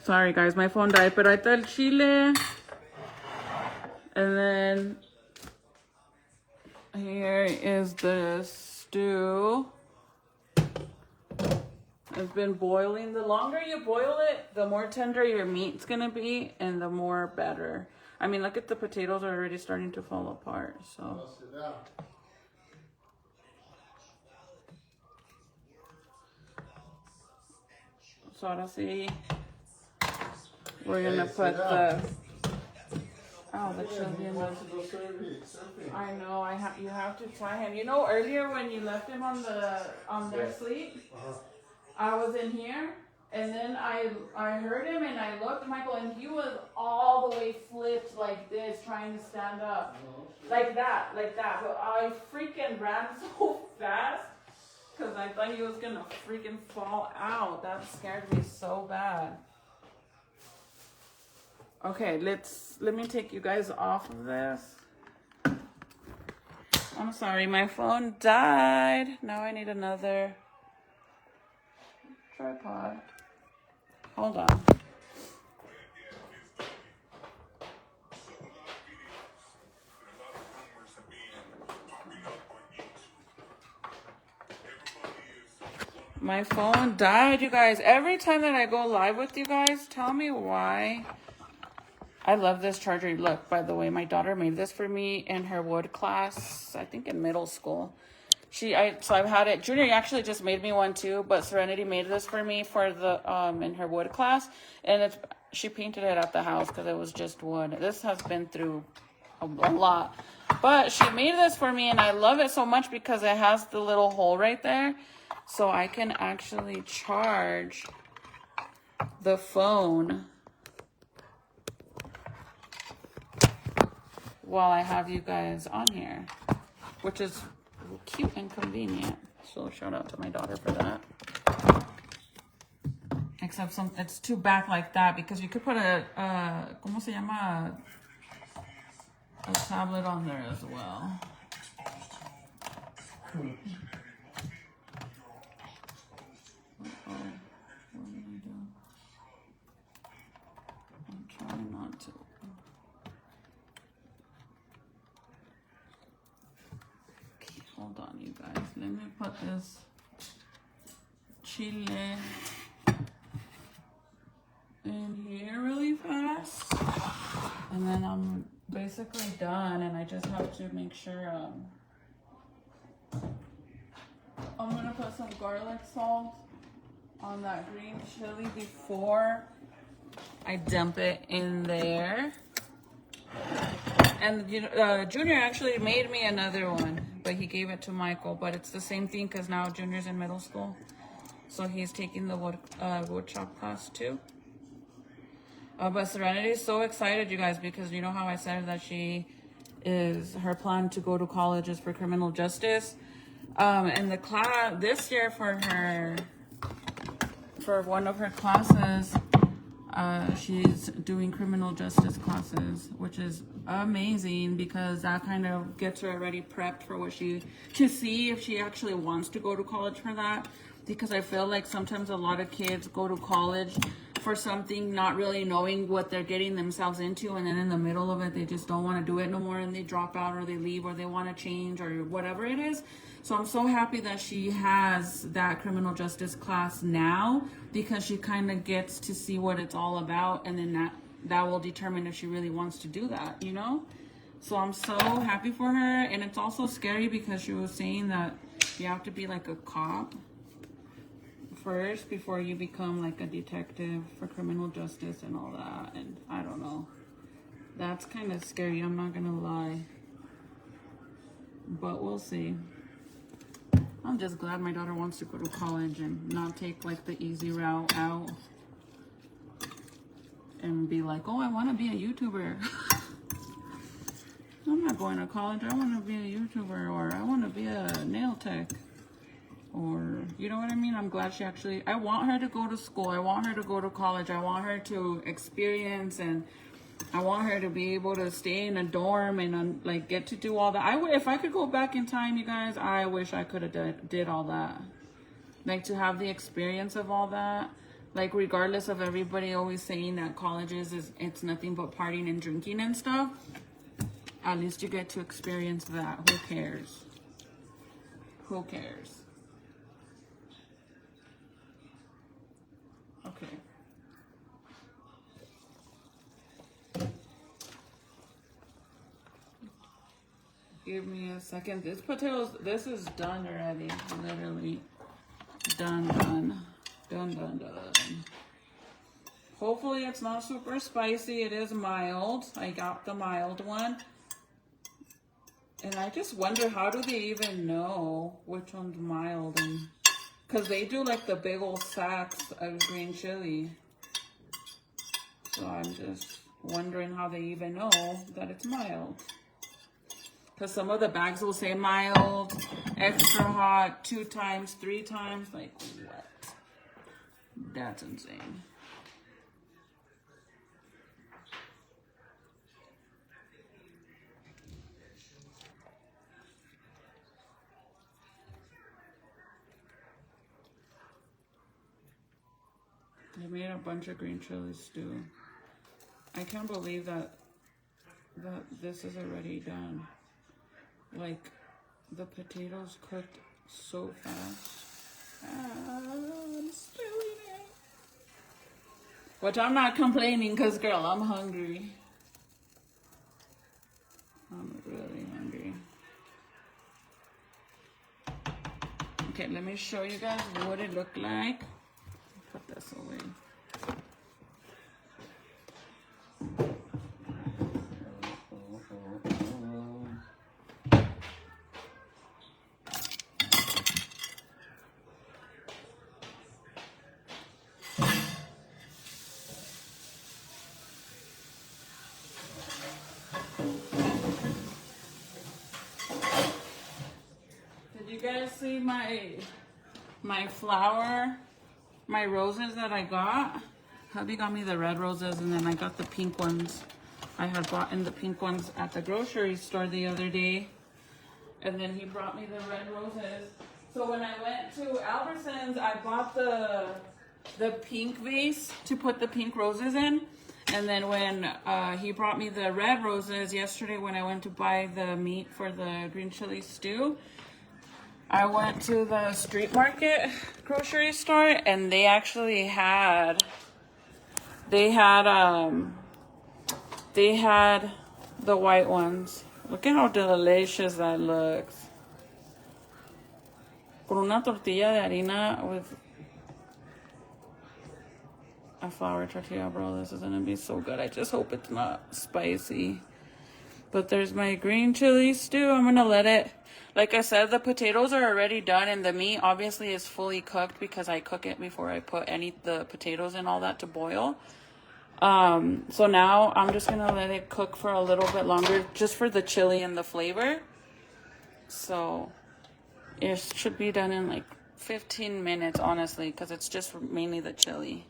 Sorry guys, my phone died, pero ahí está el chile. And then here is the stew. It's been boiling. The longer you boil it, the more tender your meat's gonna be and the more better. I mean, look at the potatoes are already starting to fall apart, so. So ahora sí, we're gonna put the, oh, the chili in the, I know, you have to try him. You know, earlier when you left him on their sleep, I was in here, and then I heard him, and I looked, Michael, and he was all the way flipped like this, trying to stand up, like that, but I freaking ran so fast, because I thought he was gonna freaking fall out. That scared me so bad. Okay, let me take you guys off of this. I'm sorry, my phone died. Now I need another tripod. Hold on. My phone died, you guys. Every time that I go live with you guys, tell me why. I love this charger. Look, by the way, my daughter made this for me in her wood class, I think in middle school. So I've had it. Junior actually just made me one too, but Serenity made this for me for the in her wood class, and she painted it at the house because it was just wood. This has been through a lot, but she made this for me, and I love it so much because it has the little hole right there, so I can actually charge the phone while I have you guys on here, which is cute and convenient. So shout out to my daughter for that. Except it's too back like that because you could put a ¿cómo se llama? A tablet on there as well. I'm trying not to. Hold on, you guys. Let me put this chile in here really fast. And then I'm basically done, and I just have to make sure I'm gonna put some garlic salt on that green chili before I dump it in there. And Junior actually made me another one, but he gave it to Michael. But it's the same thing because now Junior's in middle school, so he's taking the wood shop class too. But Serenity is so excited, you guys, because you know how I said that her plan to go to college is for criminal justice. And the class this year for one of her classes, she's doing criminal justice classes, which is amazing because that kind of gets her already prepped for to see if she actually wants to go to college for that. Because I feel like sometimes a lot of kids go to college for something not really knowing what they're getting themselves into, and then in the middle of it they just don't want to do it no more and they drop out or they leave or they want to change or whatever it is. So I'm so happy that she has that criminal justice class now, because she kind of gets to see what it's all about, and then that will determine if she really wants to do that, you know? So I'm so happy for her. And it's also scary because she was saying that you have to be like a cop first before you become like a detective for criminal justice and all that. And I don't know, that's kind of scary, I'm not gonna lie, but we'll see. I'm just glad my daughter wants to go to college and not take like the easy route out and be like, oh, I want to be a YouTuber. I'm not going to college. I want to be a YouTuber, or I want to be a nail tech, or you know what I mean? I'm glad she actually, I want her to go to school. I want her to go to college. I want her to experience, and I want her to be able to stay in a dorm and like get to do all that. If I could go back in time, you guys, I wish I could have did all that. Like to have the experience of all that. Like regardless of everybody always saying that colleges it's nothing but partying and drinking and stuff. At least you get to experience that. Who cares? Who cares? Okay. Give me a second. This is done already. Literally. Done. Hopefully it's not super spicy. It is mild. I got the mild one. And I just wonder, how do they even know which one's mild? And because they do like the big old sacks of green chili. So I'm just wondering how they even know that it's mild. Because some of the bags will say mild, extra hot, 2 times, 3 times. Like, what? That's insane. I made a bunch of green chili stew. I can't believe that this is already done. Like, the potatoes cooked so fast. I'm spilling it. Which I'm not complaining, because, girl, I'm hungry. I'm really hungry. Okay, let me show you guys what it looked like. Put this away. Did you guys see my flower? My roses that I got? Hubby got me the red roses, and then I got the pink ones. I had bought in the pink ones at the grocery store the other day. And then he brought me the red roses. So when I went to Albertsons, I bought the pink vase to put the pink roses in. And then when he brought me the red roses yesterday when I went to buy the meat for the green chili stew, I went to the street market grocery store, and they actually had the white ones. Look at how delicious that looks. Con una tortilla de harina with a flour tortilla, bro. This is gonna be so good. I just hope it's not spicy. But there's my green chili stew. I'm gonna let it, like I said, the potatoes are already done, and the meat obviously is fully cooked because I cook it before I put the potatoes and all that to boil. So now I'm just gonna let it cook for a little bit longer, just for the chili and the flavor. So it should be done in like 15 minutes, honestly, because it's just mainly the chili.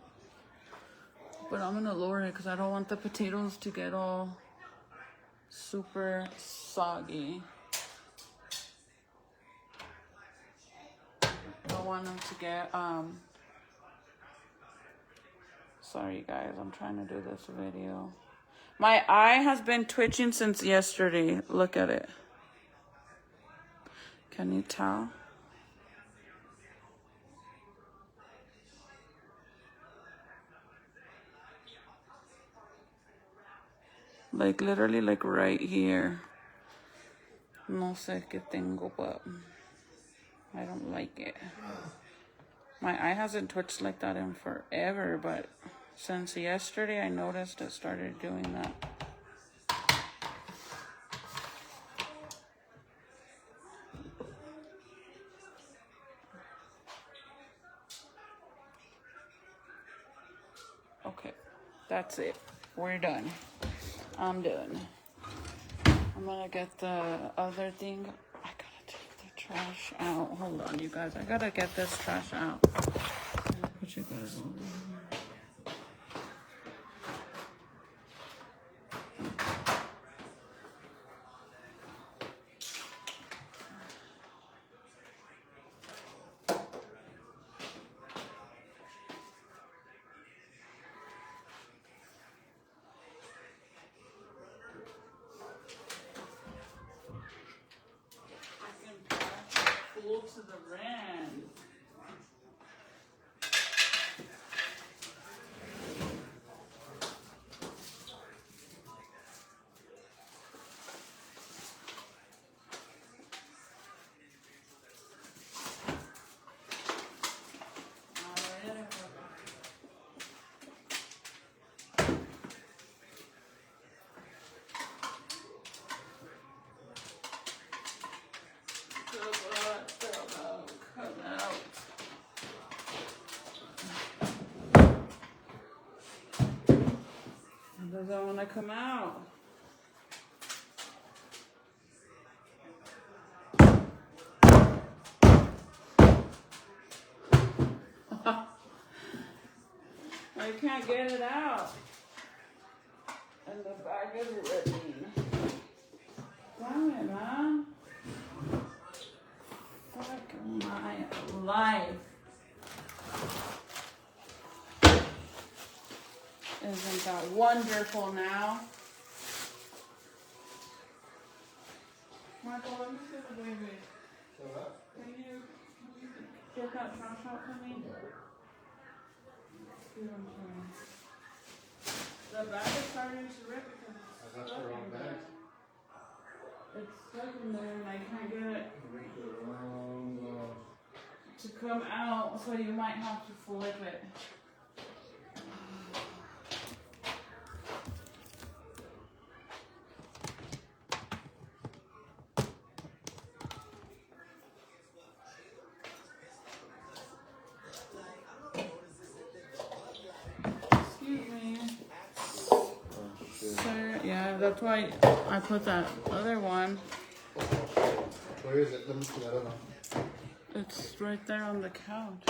But I'm gonna lower it because I don't want the potatoes to get all super soggy. Don't want them to get sorry guys, I'm trying to do this video. My eye has been twitching since yesterday. Look at it. Can you tell? Like literally like right here. No sé qué tengo, but I don't like it. My eye hasn't twitched like that in forever, but since yesterday I noticed it started doing that. Okay, that's it. We're done. I'm done. I'm gonna get the other thing. I gotta take the trash out. Hold on, you guys. I gotta get this trash out. Put you guys on. Full to the rim. Come out. It doesn't want to come out. I can't get it out. And the bag is ripping. Damn it, man. Fuck my life. Isn't that wonderful now? Michael, let me see the baby. Can you get that trash out for me? The bag is starting to rip because it's stuck in there. It's stuck in there and I can't get it to come out, so you might have to flip it. Yeah, that's why I put that other one. Where is it? Let me see. I don't know. It's right there on the couch.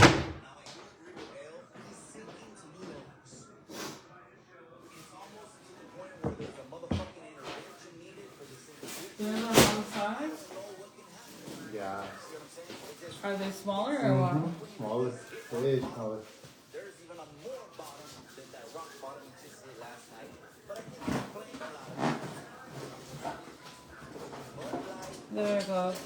They're on one side? Yeah. Are they smaller or what? Smaller. Way smaller. There it goes.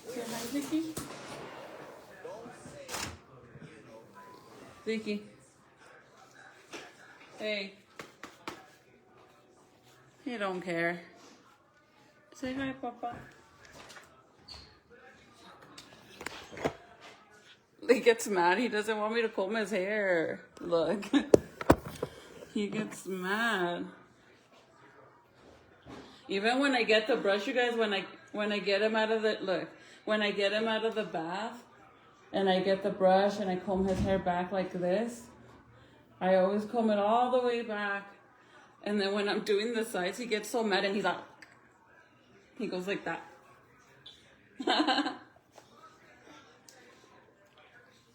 Say hi, Vicky. Vicky. Hey. He don't care. Say hi, Papa. He gets mad. He doesn't want me to comb his hair. Look. He gets mad. Even when I get the brush, you guys, when I get him out of the when I get him out of the bath and I get the brush and I comb his hair back like this, I always comb it all the way back. And then when I'm doing the sides, he gets so mad and he's like, he goes like that.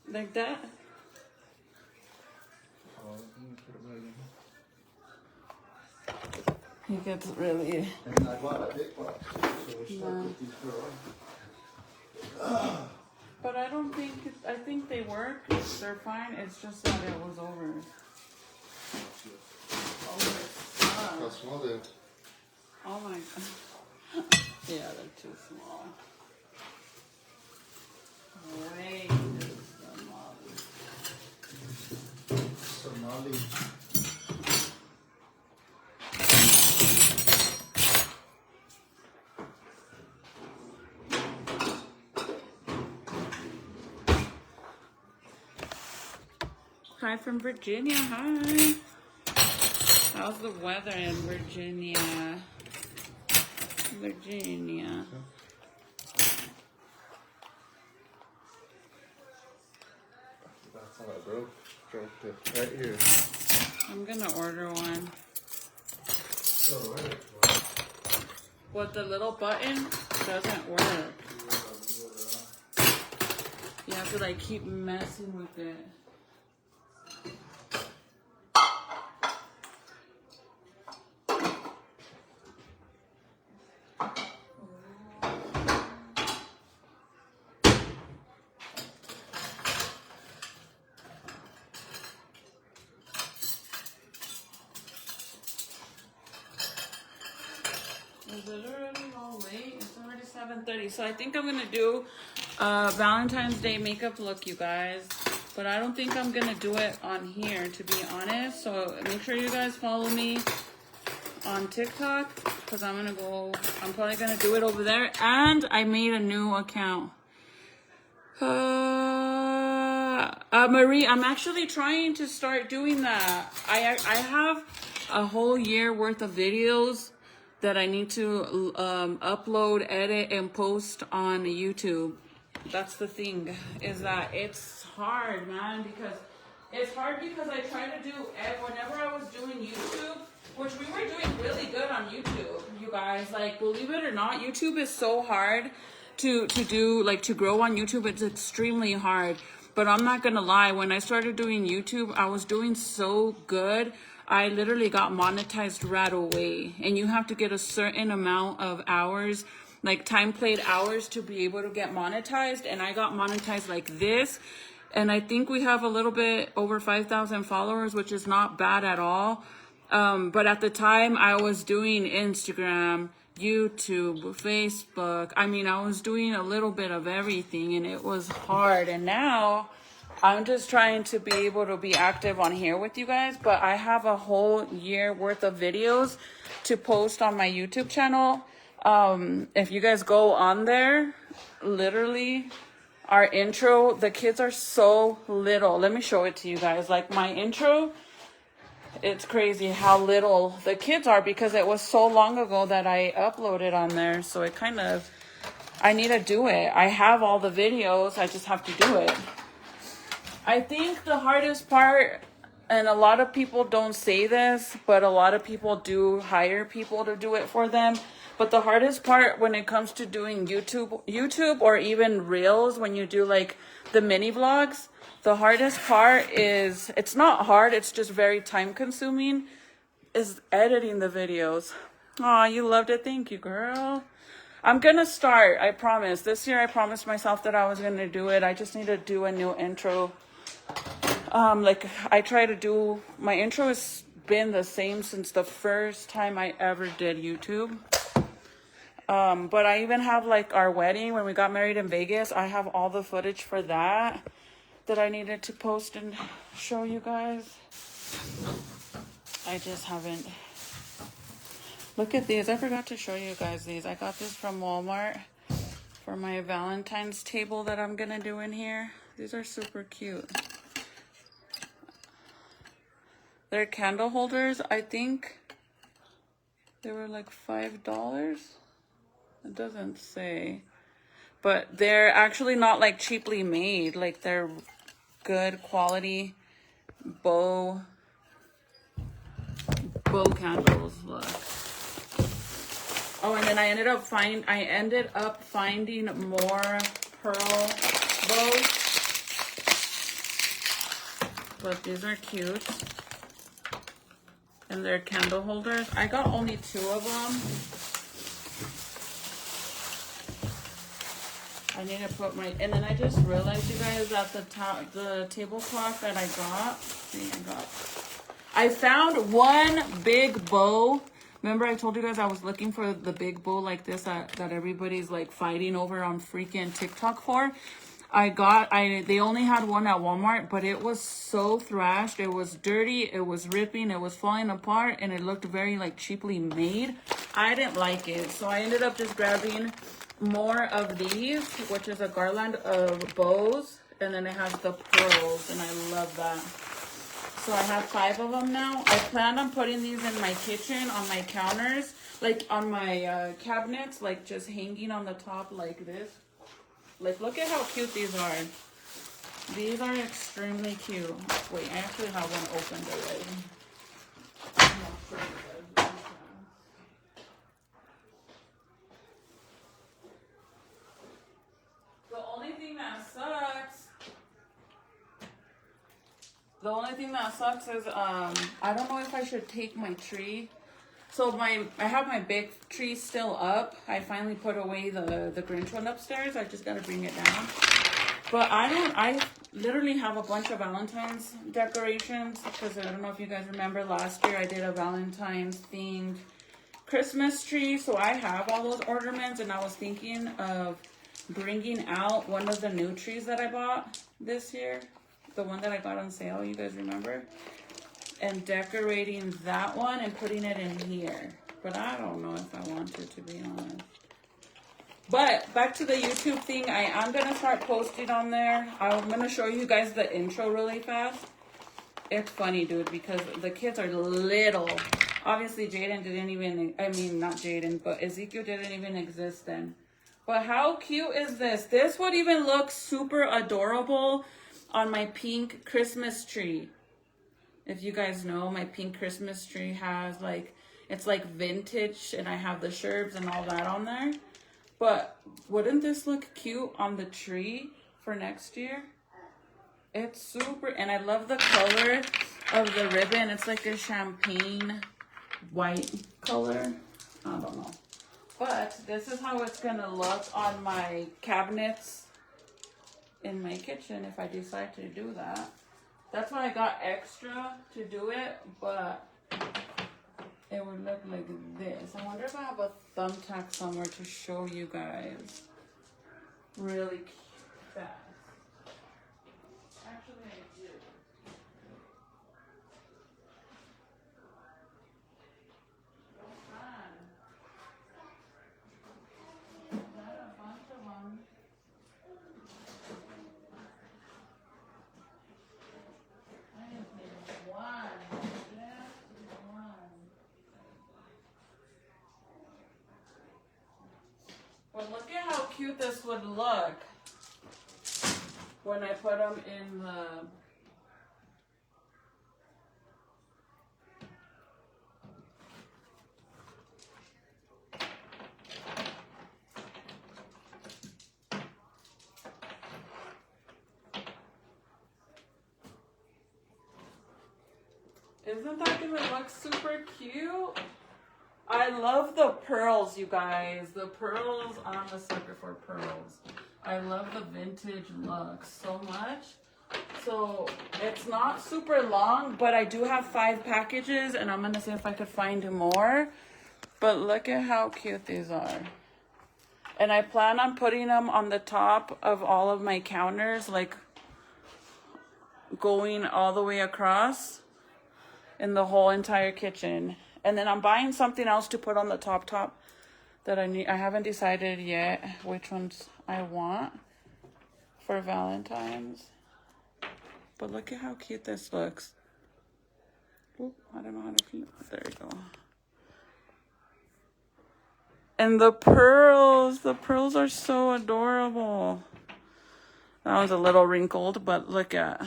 Like that. He gets really... And I bought a big one, so we're stuck with these girls. But I don't think, I think they work. They're fine. It's just that it was over. How small they are. Oh my god. Yeah, they're too small. Way too small. Somali. Hi from Virginia. Hi. How's the weather in Virginia? Virginia. That's how I broke it right here. I'm gonna order one. Oh, right. What, the little button doesn't work. You have to like keep messing with it. Is it already all late? It's already 7:30. So I think I'm gonna do Valentine's Day makeup look, you guys. But I don't think I'm gonna do it on here, to be honest. So make sure you guys follow me on TikTok, because I'm probably gonna do it over there. And I made a new account. Marie, I'm actually trying to start doing that. I have a whole year worth of videos that I need to upload, edit, and post on YouTube. That's the thing, is that it's hard, man, because I try to do whenever I was doing YouTube, which we were doing really good on YouTube, you guys. Like, believe it or not, YouTube is so hard to do, like, to grow on YouTube. It's extremely hard. But I'm not gonna lie, when I started doing YouTube, I was doing so good. I literally got monetized right away. And you have to get a certain amount of hours, like time played hours, to be able to get monetized. And I got monetized like this. And I think we have a little bit over 5,000 followers, which is not bad at all. But at the time, I was doing Instagram, YouTube, Facebook. I mean, I was doing a little bit of everything, and it was hard. And now I'm just trying to be able to be active on here with you guys. But I have a whole year worth of videos to post on my YouTube channel. If you guys go on there, literally, our intro, the kids are so little. Let me show it to you guys. Like, my intro, it's crazy how little the kids are, because it was so long ago that I uploaded on there. So it kind of, I need to do it. I have all the videos. I just have to do it. I think the hardest part, and a lot of people don't say this, but a lot of people do hire people to do it for them. But the hardest part when it comes to doing YouTube or even Reels, when you do like the mini vlogs, the hardest part is, it's not hard, it's just very time consuming, is editing the videos. Aw, you loved it. Thank you, girl. I'm gonna start, I promise. This year I promised myself that I was gonna do it. I just need to do a new intro. Like, I try to do, my intro has been the same since the first time I ever did YouTube. But I even have, like, our wedding when we got married in Vegas. I have all the footage for that I needed to post and show you guys. I just haven't. Look at these. I forgot to show you guys these. I got this from Walmart for my Valentine's table that I'm gonna do in here. These are super cute. They're candle holders. I think they were like $5. It doesn't say. But they're actually not like cheaply made. Like, they're good quality bow candles. Look. Oh, and then I ended up finding more pearl bows. But these are cute. And they're candle holders. I got only 2 of them. I need to put my, and then I just realized, you guys, that the tablecloth that I got, I found one big bow. Remember I told you guys I was looking for the big bow like this that everybody's like fighting over on freaking TikTok for. They only had one at Walmart, but it was so thrashed. It was dirty, it was ripping, it was falling apart, and it looked very like cheaply made. I didn't like it, so I ended up just grabbing more of these, which is a garland of bows, and then it has the pearls, and I love that. So I have 5 of them now. I plan on putting these in my kitchen, on my counters, like on my cabinets, like just hanging on the top like this. Like, look at how cute these are. These are extremely cute. Wait, I actually have one opened already. The only thing that sucks is I don't know if I should take my tree. So I have my big tree still up. I finally put away the Grinch one upstairs. I just gotta bring it down. But I literally have a bunch of Valentine's decorations because I don't know if you guys remember last year I did a Valentine's themed Christmas tree. So I have all those ornaments, and I was thinking of bringing out one of the new trees that I bought this year. The one that I got on sale, you guys remember? And decorating that one and putting it in here. But I don't know if I want to be honest. But back to the YouTube thing, I am going to start posting on there. I'm going to show you guys the intro really fast. It's funny, dude, because the kids are little. Obviously, Jaden didn't even, I mean, not Jaden, but Ezekiel didn't even exist then. But how cute is this? This would even look super adorable on my pink Christmas tree. If you guys know, my pink Christmas tree has like, it's like vintage, and I have the sherbs and all that on there. But wouldn't this look cute on the tree for next year? It's super, and I love the color of the ribbon. It's like a champagne white color. I don't know. But this is how it's gonna look on my cabinets in my kitchen if I decide to do that. That's why I got extra to do it, but it would look like this. I wonder if I have a thumbtack somewhere to show you guys really fast. Actually, I do. Not a bunch of them. I just need one. Just one. Well, look at how cute this would look when I put them in the... Isn't that gonna look super cute? I love the pearls, you guys. The pearls, I'm a sucker for pearls. I love the vintage look so much. So it's not super long, but I do have 5 packages, and I'm gonna see if I could find more. But look at how cute these are. And I plan on putting them on the top of all of my counters, like going all the way across in the whole entire kitchen. And then I'm buying something else to put on the top that I need. I haven't decided yet which ones I want for Valentine's. But look at how cute this looks. Oop, I don't know how to keep it. There you go. And the pearls are so adorable. That one's a little wrinkled, but look at.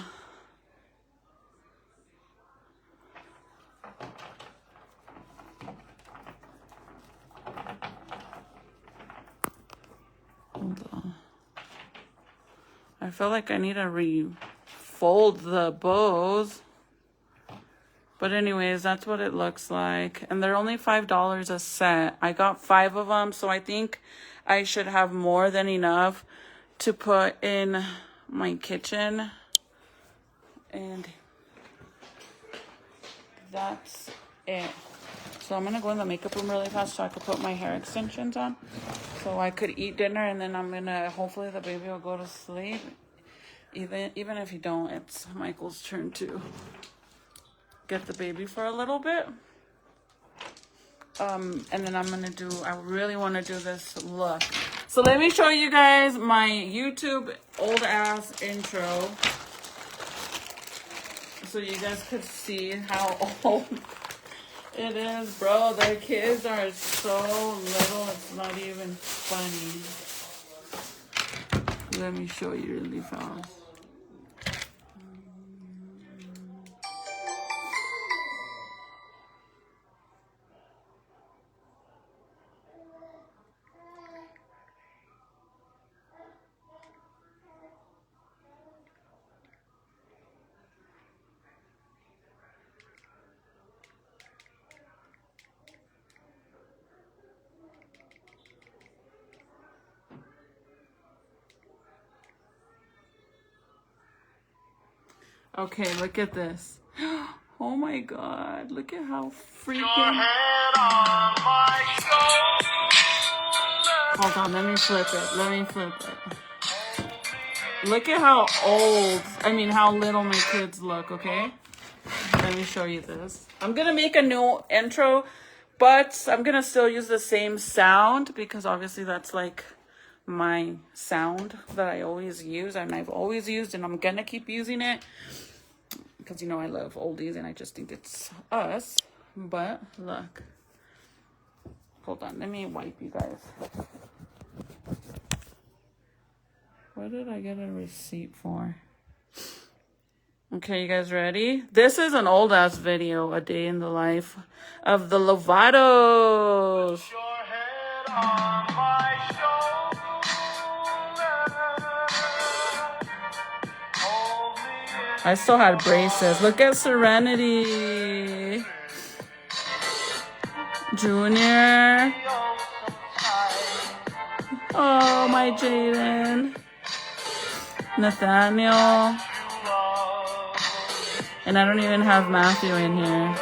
Hold on. I feel like I need to refold the bows. But anyways, that's what it looks like. And they're only $5 a set. I got 5 of them, so I think I should have more than enough to put in my kitchen. And that's it. So I'm going to go in the makeup room really fast so I could put my hair extensions on. So I could eat dinner, and then I'm going to, hopefully the baby will go to sleep. Even if he don't, it's Michael's turn to get the baby for a little bit. And then I'm gonna do, I really want to do this look. So let me show you guys my YouTube old ass intro. so you guys could see how old it is, bro. Their kids are so little, it's not even funny. Let me show you really fast. Okay, look at this. Oh my god, look at how freaking... Hold on, let me flip it. Look at how old, how little my kids look, okay? Let me show you this. I'm gonna make a new intro, but I'm gonna still use the same sound because obviously that's like my sound that I always use and I've always used, and I'm gonna keep using it because I love oldies and I just think it's us. But look, hold on, let me wipe you guys. What did I get a receipt for? Okay, you guys ready? This is an old ass video, a day in the life of the Lovatos. I still had braces. Look at Serenity. Junior. Oh, my Jaden. Nathaniel. And I don't even have Matthew in here.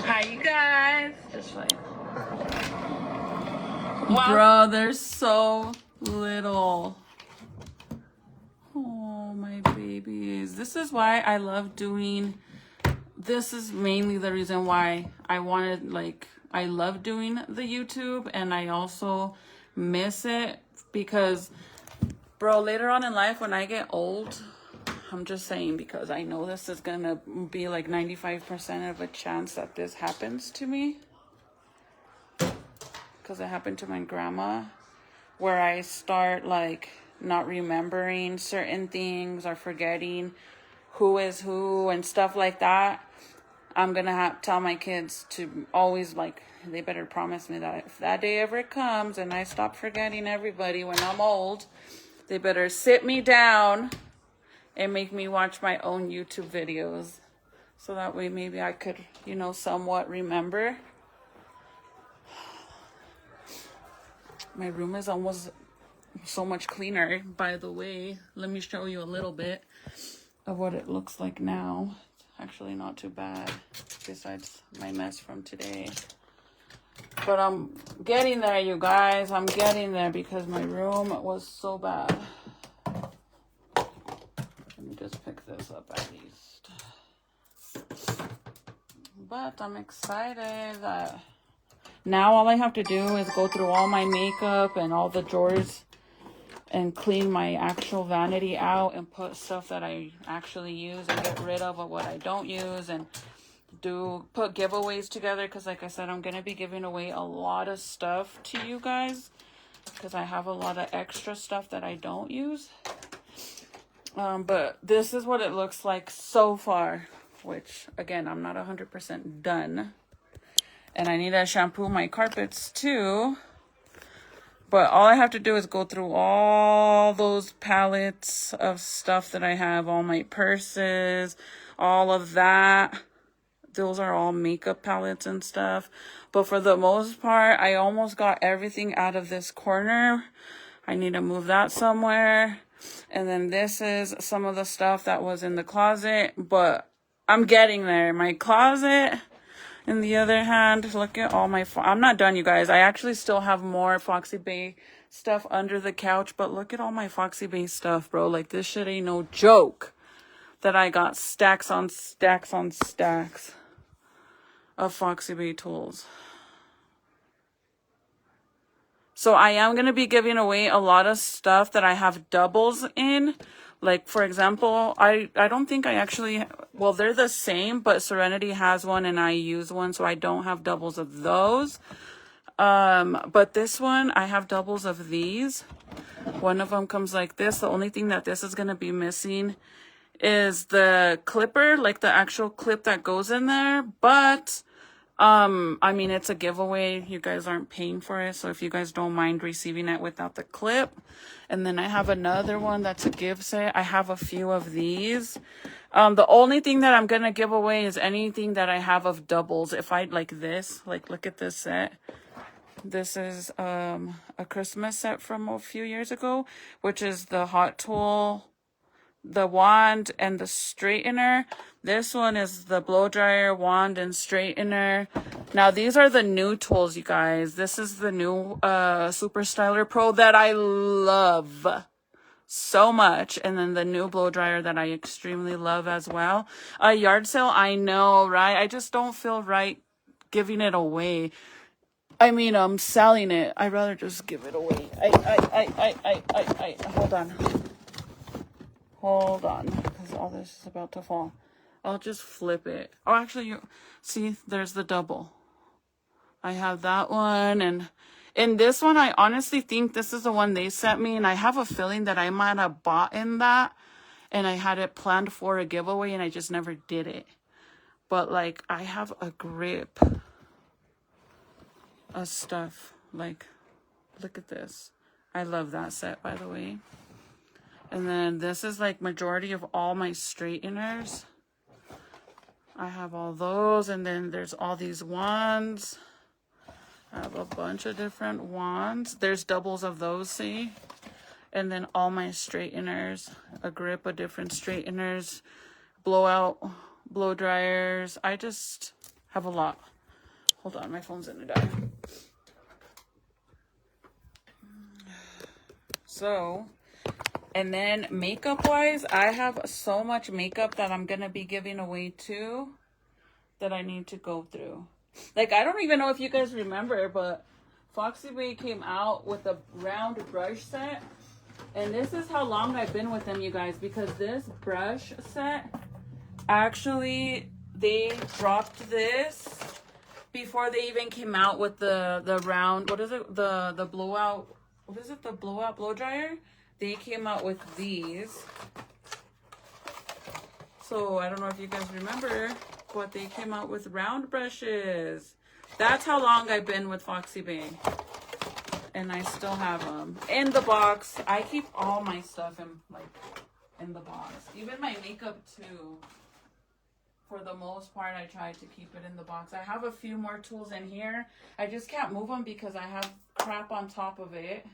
Hi, you guys. Just like, bro, they're so little. Oh, my babies. This is why I love doing. This is mainly the reason why I love doing the YouTube, and I also miss it because, bro, later on in life when I get old, I'm just saying, because I know this is gonna be like 95% of a chance that this happens to me, because it happened to my grandma, where I start like not remembering certain things or forgetting who is who and stuff like that. I'm gonna tell my kids to always, like, they better promise me that if that day ever comes and I stop forgetting everybody when I'm old, they better sit me down and make me watch my own YouTube videos. So that way maybe I could, somewhat remember. My room is almost so much cleaner, by the way. Let me show you a little bit of what it looks like now. It's actually not too bad, besides my mess from today. But I'm getting there, you guys. I'm getting there because my room was so bad. Let me just pick this up at least. But I'm excited that now all I have to do is go through all my makeup and all the drawers and clean my actual vanity out and put stuff that I actually use and get rid of what I don't use, and put giveaways together, because like I said, I'm going to be giving away a lot of stuff to you guys because I have a lot of extra stuff that I don't use. But this is what it looks like so far, which again, I'm not 100% done. And I need to shampoo my carpets too. But all I have to do is go through all those palettes of stuff that I have, all my purses, all of that. Those are all makeup palettes and stuff. But for the most part, I almost got everything out of this corner. I need to move that somewhere. And then this is some of the stuff that was in the closet. But I'm getting there. My closet, on the other hand, look at all my... I'm not done, you guys. I actually still have more Foxy Bay stuff under the couch. But look at all my Foxy Bay stuff, bro. Like, this shit ain't no joke. That I got stacks on stacks on stacks of Foxy Bay tools. So I am going to be giving away a lot of stuff that I have doubles in. Like, for example, I don't think I actually, well, they're the same, but Serenity has one and I use one, so I don't have doubles of those. But this one, I have doubles of these. One of them comes like this. The only thing that this is going to be missing is the clipper, like the actual clip that goes in there. But I mean, it's a giveaway. You guys aren't paying for it. So if you guys don't mind receiving it without the clip. And then I have another one that's a give set. I have a few of these. The only thing that I'm going to give away is anything that I have of doubles. If I like this, like look at this set. This is a Christmas set from a few years ago, which is the hot tool, the wand, and the straightener. This one is the blow dryer, wand, and straightener. Now these are the new tools, you guys. This is the new Super Styler Pro that I love so much, and then the new blow dryer that I extremely love as well. A yard sale, I know, right? I just don't feel right giving it away. I mean, I'm selling it. I'd rather just give it away. Hold on, because all this is about to fall. I'll just flip it. Oh, actually, you see, there's the double. I have that one, and in this one, I honestly think this is the one they sent me, and I have a feeling that I might have bought in that, and I had it planned for a giveaway, and I just never did it. But, like, I have a grip of stuff. Like, look at this. I love that set, by the way. And then this is like majority of all my straighteners. I have all those, and then there's all these wands. I have a bunch of different wands. There's doubles of those, see? And then all my straighteners, a grip of different straighteners, blowout, blow dryers. I just have a lot. Hold on, my phone's gonna die. So, and then makeup wise, I have so much makeup that I'm gonna be giving away too that I need to go through. Like, I don't even know if you guys remember, but Foxy Bay came out with a round brush set. And this is how long I've been with them, you guys, because this brush set, actually, they dropped this before they even came out with the round, what is it? The blowout, what is it? The blowout blow dryer? They came out with these. So I don't know if you guys remember, but they came out with round brushes. That's how long I've been with Foxy Bay. And I still have them in the box. I keep all my stuff in the box. Even my makeup too. For the most part, I try to keep it in the box. I have a few more tools in here. I just can't move them because I have crap on top of it.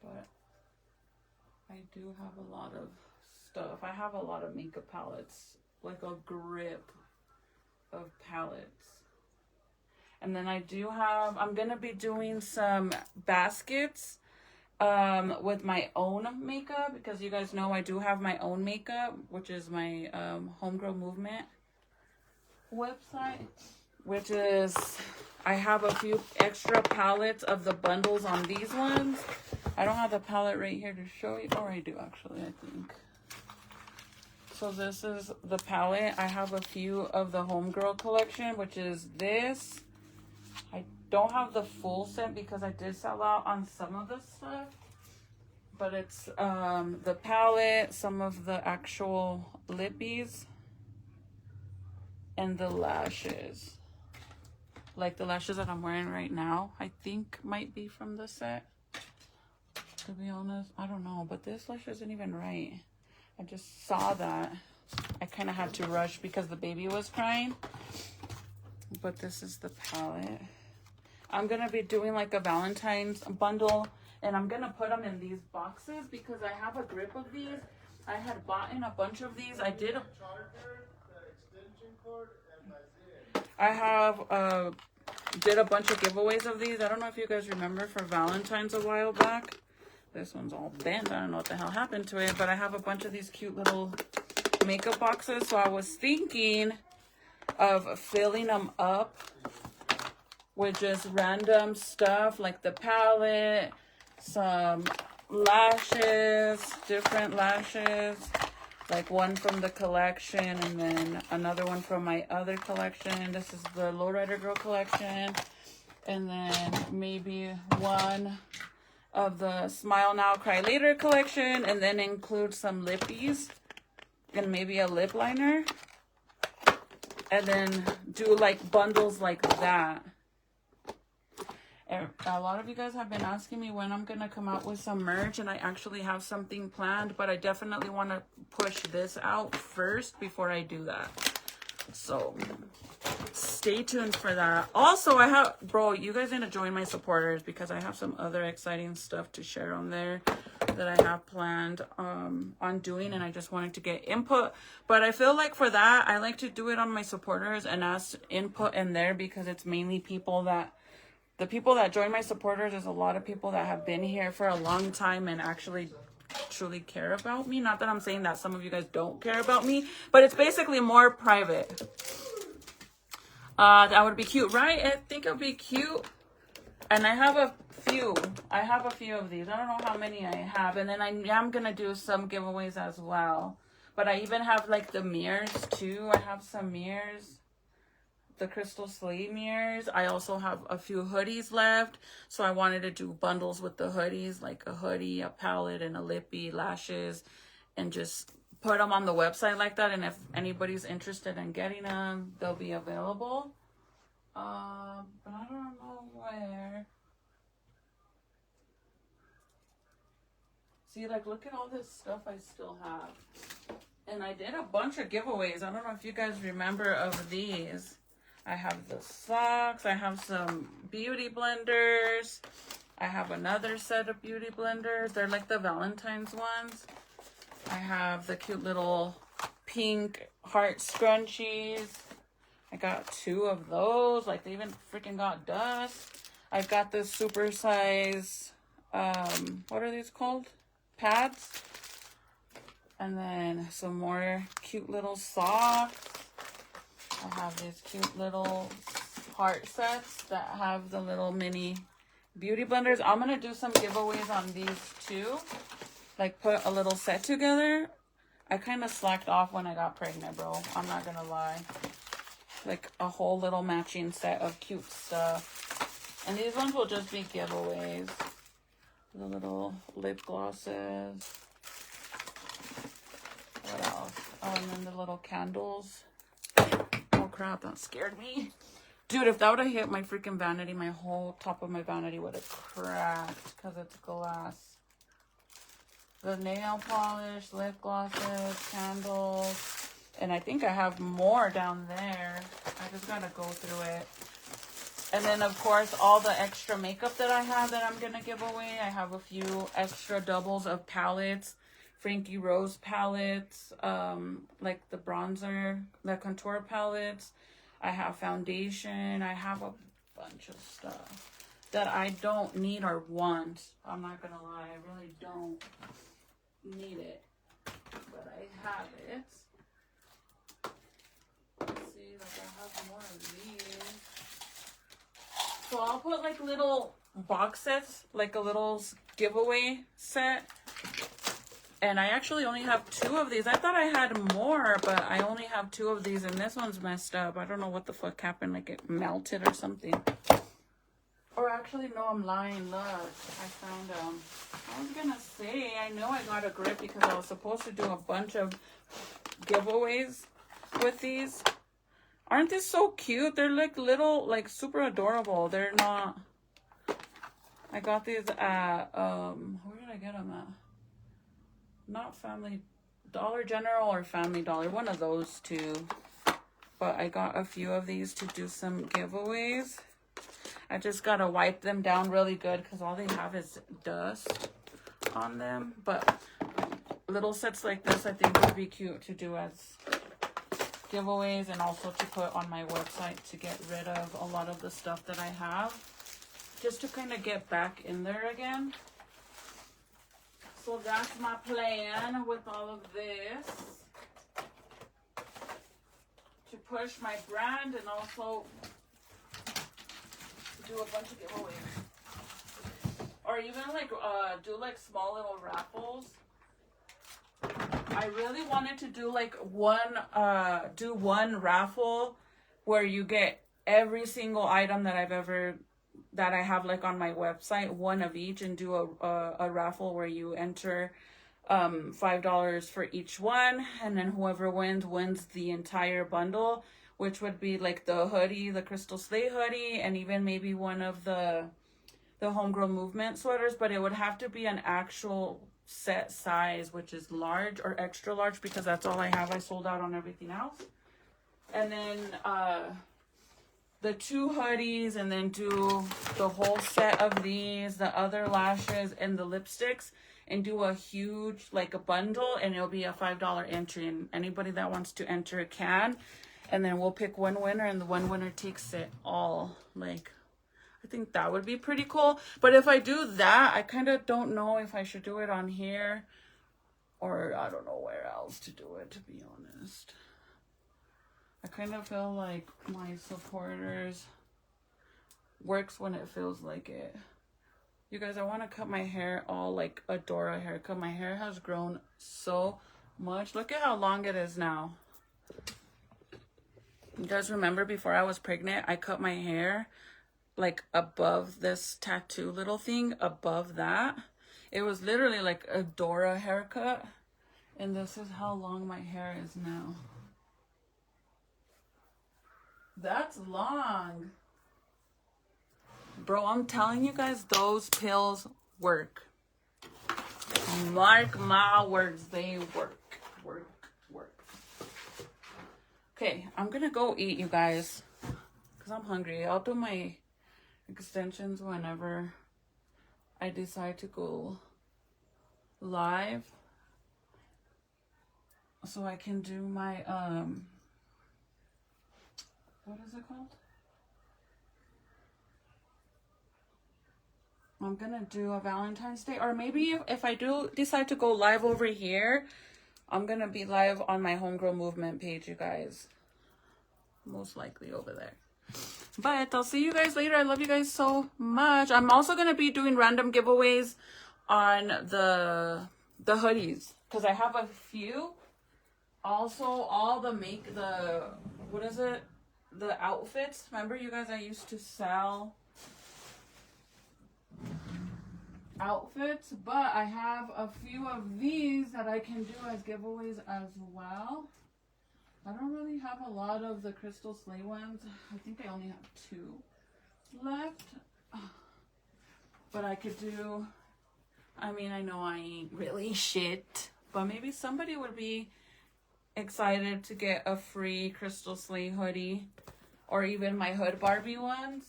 But I do have a lot of stuff. I have a lot of makeup palettes. Like a grip of palettes. And then I do have, I'm going to be doing some baskets with my own makeup, because you guys know I do have my own makeup, which is my Homegirl Movement website, which is, I have a few extra palettes of the bundles on these ones. I don't have the palette right here to show you, or I do actually, I think. So this is the palette. I have a few of the Homegirl collection, which is this. I don't have the full set because I did sell out on some of the stuff. But it's the palette, some of the actual lippies, and the lashes. Like the lashes that I'm wearing right now, I think might be from the set. To be honest, I don't know. But this lash isn't even right. I just saw that. I kind of had to rush because the baby was crying. But this is the palette. I'm going to be doing like a Valentine's bundle. And I'm going to put them in these boxes because I have a grip of these. I had bought in a bunch of these. I did did a bunch of giveaways of these. I don't know if you guys remember for Valentine's a while back. This one's all bent. I don't know what the hell happened to it. But I have a bunch of these cute little makeup boxes. So I was thinking of filling them up with just random stuff like the palette, some lashes, different lashes, like one from the collection and then another one from my other collection. This is the Lowrider Girl collection. And then maybe one of the Smile Now Cry Later collection, and then include some lippies and maybe a lip liner. And then do like bundles like that. A lot of you guys have been asking me when I'm going to come out with some merch, and I actually have something planned, but I definitely want to push this out first before I do that. So stay tuned for that. Also, I have, bro, you guys need to join my supporters because I have some other exciting stuff to share on there that I have planned on doing, and I just wanted to get input. But I feel like for that, I like to do it on my supporters and ask input in there because it's mainly people that, the people that join my supporters is a lot of people that have been here for a long time and actually truly care about me. Not that I'm saying that some of you guys don't care about me, but it's basically more private. That would be cute, right? I think it would be cute. And I have a few of these. I don't know how many I have. And then I am going to do some giveaways as well. But I even have like the mirrors too. I have some mirrors. The Crystal Slayy'z mirrors. I also have a few hoodies left. So I wanted to do bundles with the hoodies. Like a hoodie, a palette, and a lippy, lashes. And just put them on the website like that. And if anybody's interested in getting them, they'll be available. But I don't know where. See, like, look at all this stuff I still have. And I did a bunch of giveaways. I don't know if you guys remember of these. I have the socks. I have some beauty blenders. I have another set of beauty blenders. They're like the Valentine's ones. I have the cute little pink heart scrunchies. I got 2 of those. Like, they even freaking got dust. I've got this super size, what are these called? Pads. And then some more cute little socks. I have these cute little heart sets that have the little mini beauty blenders. I'm going to do some giveaways on these too. Like, put a little set together. I kind of slacked off when I got pregnant, bro. I'm not going to lie. Like a whole little matching set of cute stuff. And these ones will just be giveaways. The little lip glosses. What else? Oh, and then the little candles. Oh crap, that scared me. Dude, if that would have hit my freaking vanity, my whole top of my vanity would have cracked because it's glass. The nail polish, lip glosses, candles. And I think I have more down there. I just gotta go through it. And then, of course, all the extra makeup that I have that I'm gonna give away. I have a few extra doubles of palettes. Frankie Rose palettes. Like the bronzer, the contour palettes. I have foundation. I have a bunch of stuff that I don't need or want. I'm not gonna lie. I really don't need it. But I have it. See, like I have more of these. So I'll put like little box sets, like a little giveaway set. And I actually only have 2 of these. I thought I had more, but I only have 2 of these, and this one's messed up. I don't know what the fuck happened, like it melted or something. Or actually, no, I'm lying. Look, I found them. I was gonna say, I know I got a grip because I was supposed to do a bunch of giveaways with these. Aren't these so cute? They're like little, like super adorable. They're not. I got these at where did I get them at? Not Family Dollar General or Family Dollar, one of those two. But I got a few of these to do some giveaways. I just gotta wipe them down really good because all they have is dust on them. But little sets like this I think would be cute to do as giveaways and also to put on my website to get rid of a lot of the stuff that I have. Just to kind of get back in there again. So that's my plan with all of this. To push my brand and also do a bunch of giveaways. Or even like do like small little raffles. I really wanted to do like one raffle where you get every single item that I have like on my website, one of each, and do a raffle where you enter $5 for each one, and then whoever wins the entire bundle, which would be like the hoodie, the Crystal Slay hoodie, and even maybe one of the Homegirl Movement sweaters, but it would have to be an actual set size, which is large or extra large, because that's all I have. I sold out on everything else. And then the 2 hoodies, and then do the whole set of these, the other lashes, and the lipsticks, and do a huge, like a bundle, and it'll be a $5 entry, and anybody that wants to enter can. And then we'll pick one winner, and the one winner takes it all. Like, I think that would be pretty cool. But if I do that, I kind of don't know if I should do it on here, or I don't know where else to do it, to be honest. I kind of feel like my supporters works when it feels like it. You guys, I want to cut my hair all like a Dora haircut. My hair has grown so much. Look at how long it is now. You guys remember before I was pregnant, I cut my hair like above this tattoo little thing, above that. It was literally like a Dora haircut. And this is how long my hair is now. That's long. Bro, I'm telling you guys, those pills work. Mark my words, they work. Work. Okay, I'm gonna go eat, you guys, because I'm hungry. I'll do my extensions whenever I decide to go live, so I can do my what is it called? I'm gonna do a Valentine's Day, or maybe if I do decide to go live over here, I'm gonna be live on my Homegirl Movement page, you guys. Most likely over there. But I'll see you guys later. I love you guys so much. I'm also gonna be doing random giveaways on the hoodies, because I have a few. Also, all the what is it? The outfits. Remember, you guys, I used to sell outfits, but I have a few of these that I can do as giveaways as well. I don't really have a lot of the Crystal Slay ones. I think I only have 2 left, but I could do, I mean, I know I ain't really shit, but maybe somebody would be excited to get a free Crystal Slay hoodie, or even my Hood Barbie ones.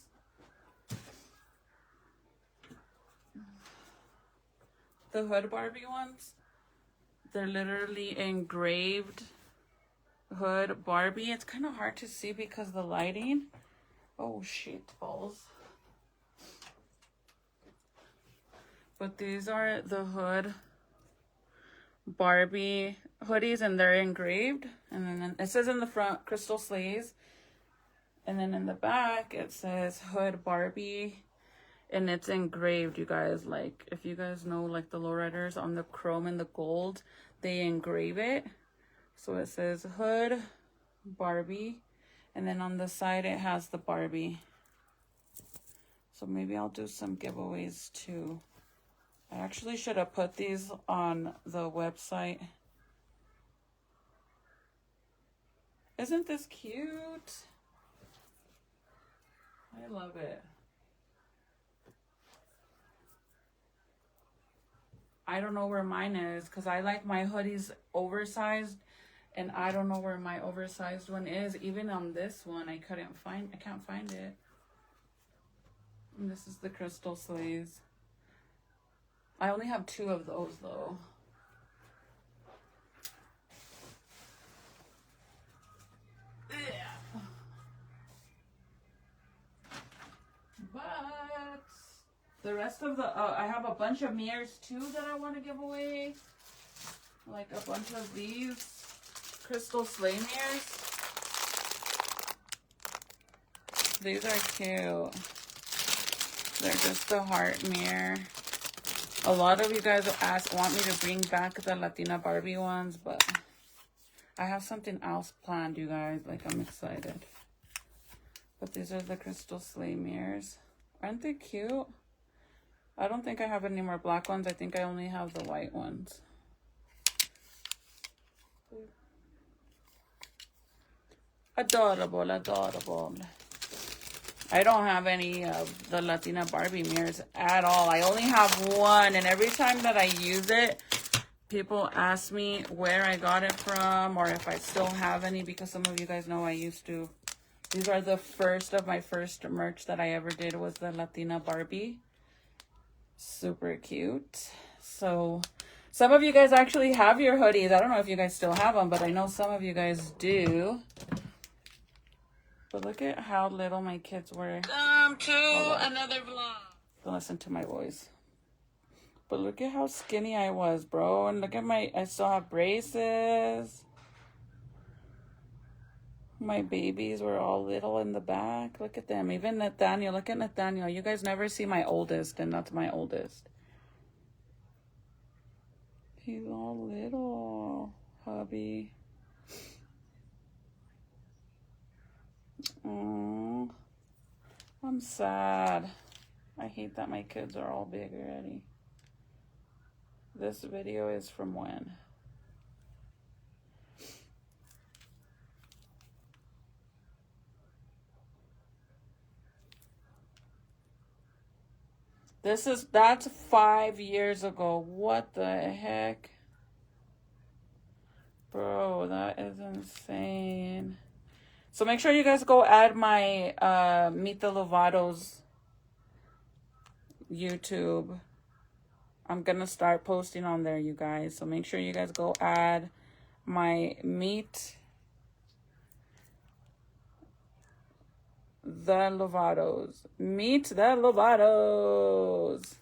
The Hood Barbie ones, they're literally engraved Hood Barbie. It's kind of hard to see because of the lighting. Oh shit balls. But these are the Hood Barbie hoodies, and they're engraved. And then it says in the front Crystal Slayy'z, and then in the back it says Hood Barbie, and it's engraved, you guys. Like, if you guys know, like the lowriders on the chrome and the gold, they engrave it. So it says Hood Barbie, and then on the side it has the Barbie. So maybe I'll do some giveaways too. I actually should have put these on the website. Isn't this cute? I love it. I don't know where mine is, because I like my hoodies oversized, and I don't know where my oversized one is. Even on this one, I can't find it. And this is the Crystal Slayy'z. I only have 2 of those though. Yeah. But the rest of the, I have a bunch of mirrors too that I want to give away. Like a bunch of these Crystal Slay mirrors. These are cute. They're just the heart mirror. A lot of you guys want me to bring back the Latina Barbie ones, but I have something else planned, you guys. Like, I'm excited. But these are the crystal sleigh mirrors. Aren't they cute? I don't think I have any more black ones. I think I only have the white ones. Adorable, adorable. I don't have any of the Latina Barbie mirrors at all. I only have one, and every time that I use it, people ask me where I got it from or if I still have any, because some of you guys know I used to. These are the first of my first merch that I ever did was the Latina Barbie. Super cute. So some of you guys actually have your hoodies. I don't know if you guys still have them, but I know some of you guys do. But look at how little my kids were. Welcome to another vlog. Don't listen to my voice. But look at how skinny I was, bro. And look at I still have braces. My babies were all little in the back. Look at them. Even Nathaniel. Look at Nathaniel. You guys never see my oldest, and that's my oldest. He's all little, hubby. Oh, I'm sad. I hate that my kids are all big already. This video is from when? That's 5 years ago. What the heck? Bro, that is insane. So make sure you guys go add my Meet the Lovatos YouTube. I'm gonna start posting on there, you guys. So make sure you guys go add my Meet the Lovatos. Meet the Lovatos.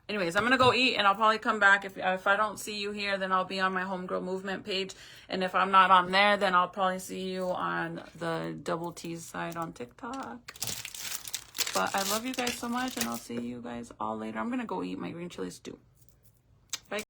Anyways, I'm gonna go eat, and I'll probably come back. If I don't see you here, then I'll be on my Homegirl Movement page, and if I'm not on there, then I'll probably see you on the Double T's side on TikTok. But I love you guys so much, and I'll see you guys all later. I'm gonna go eat my green chili stew.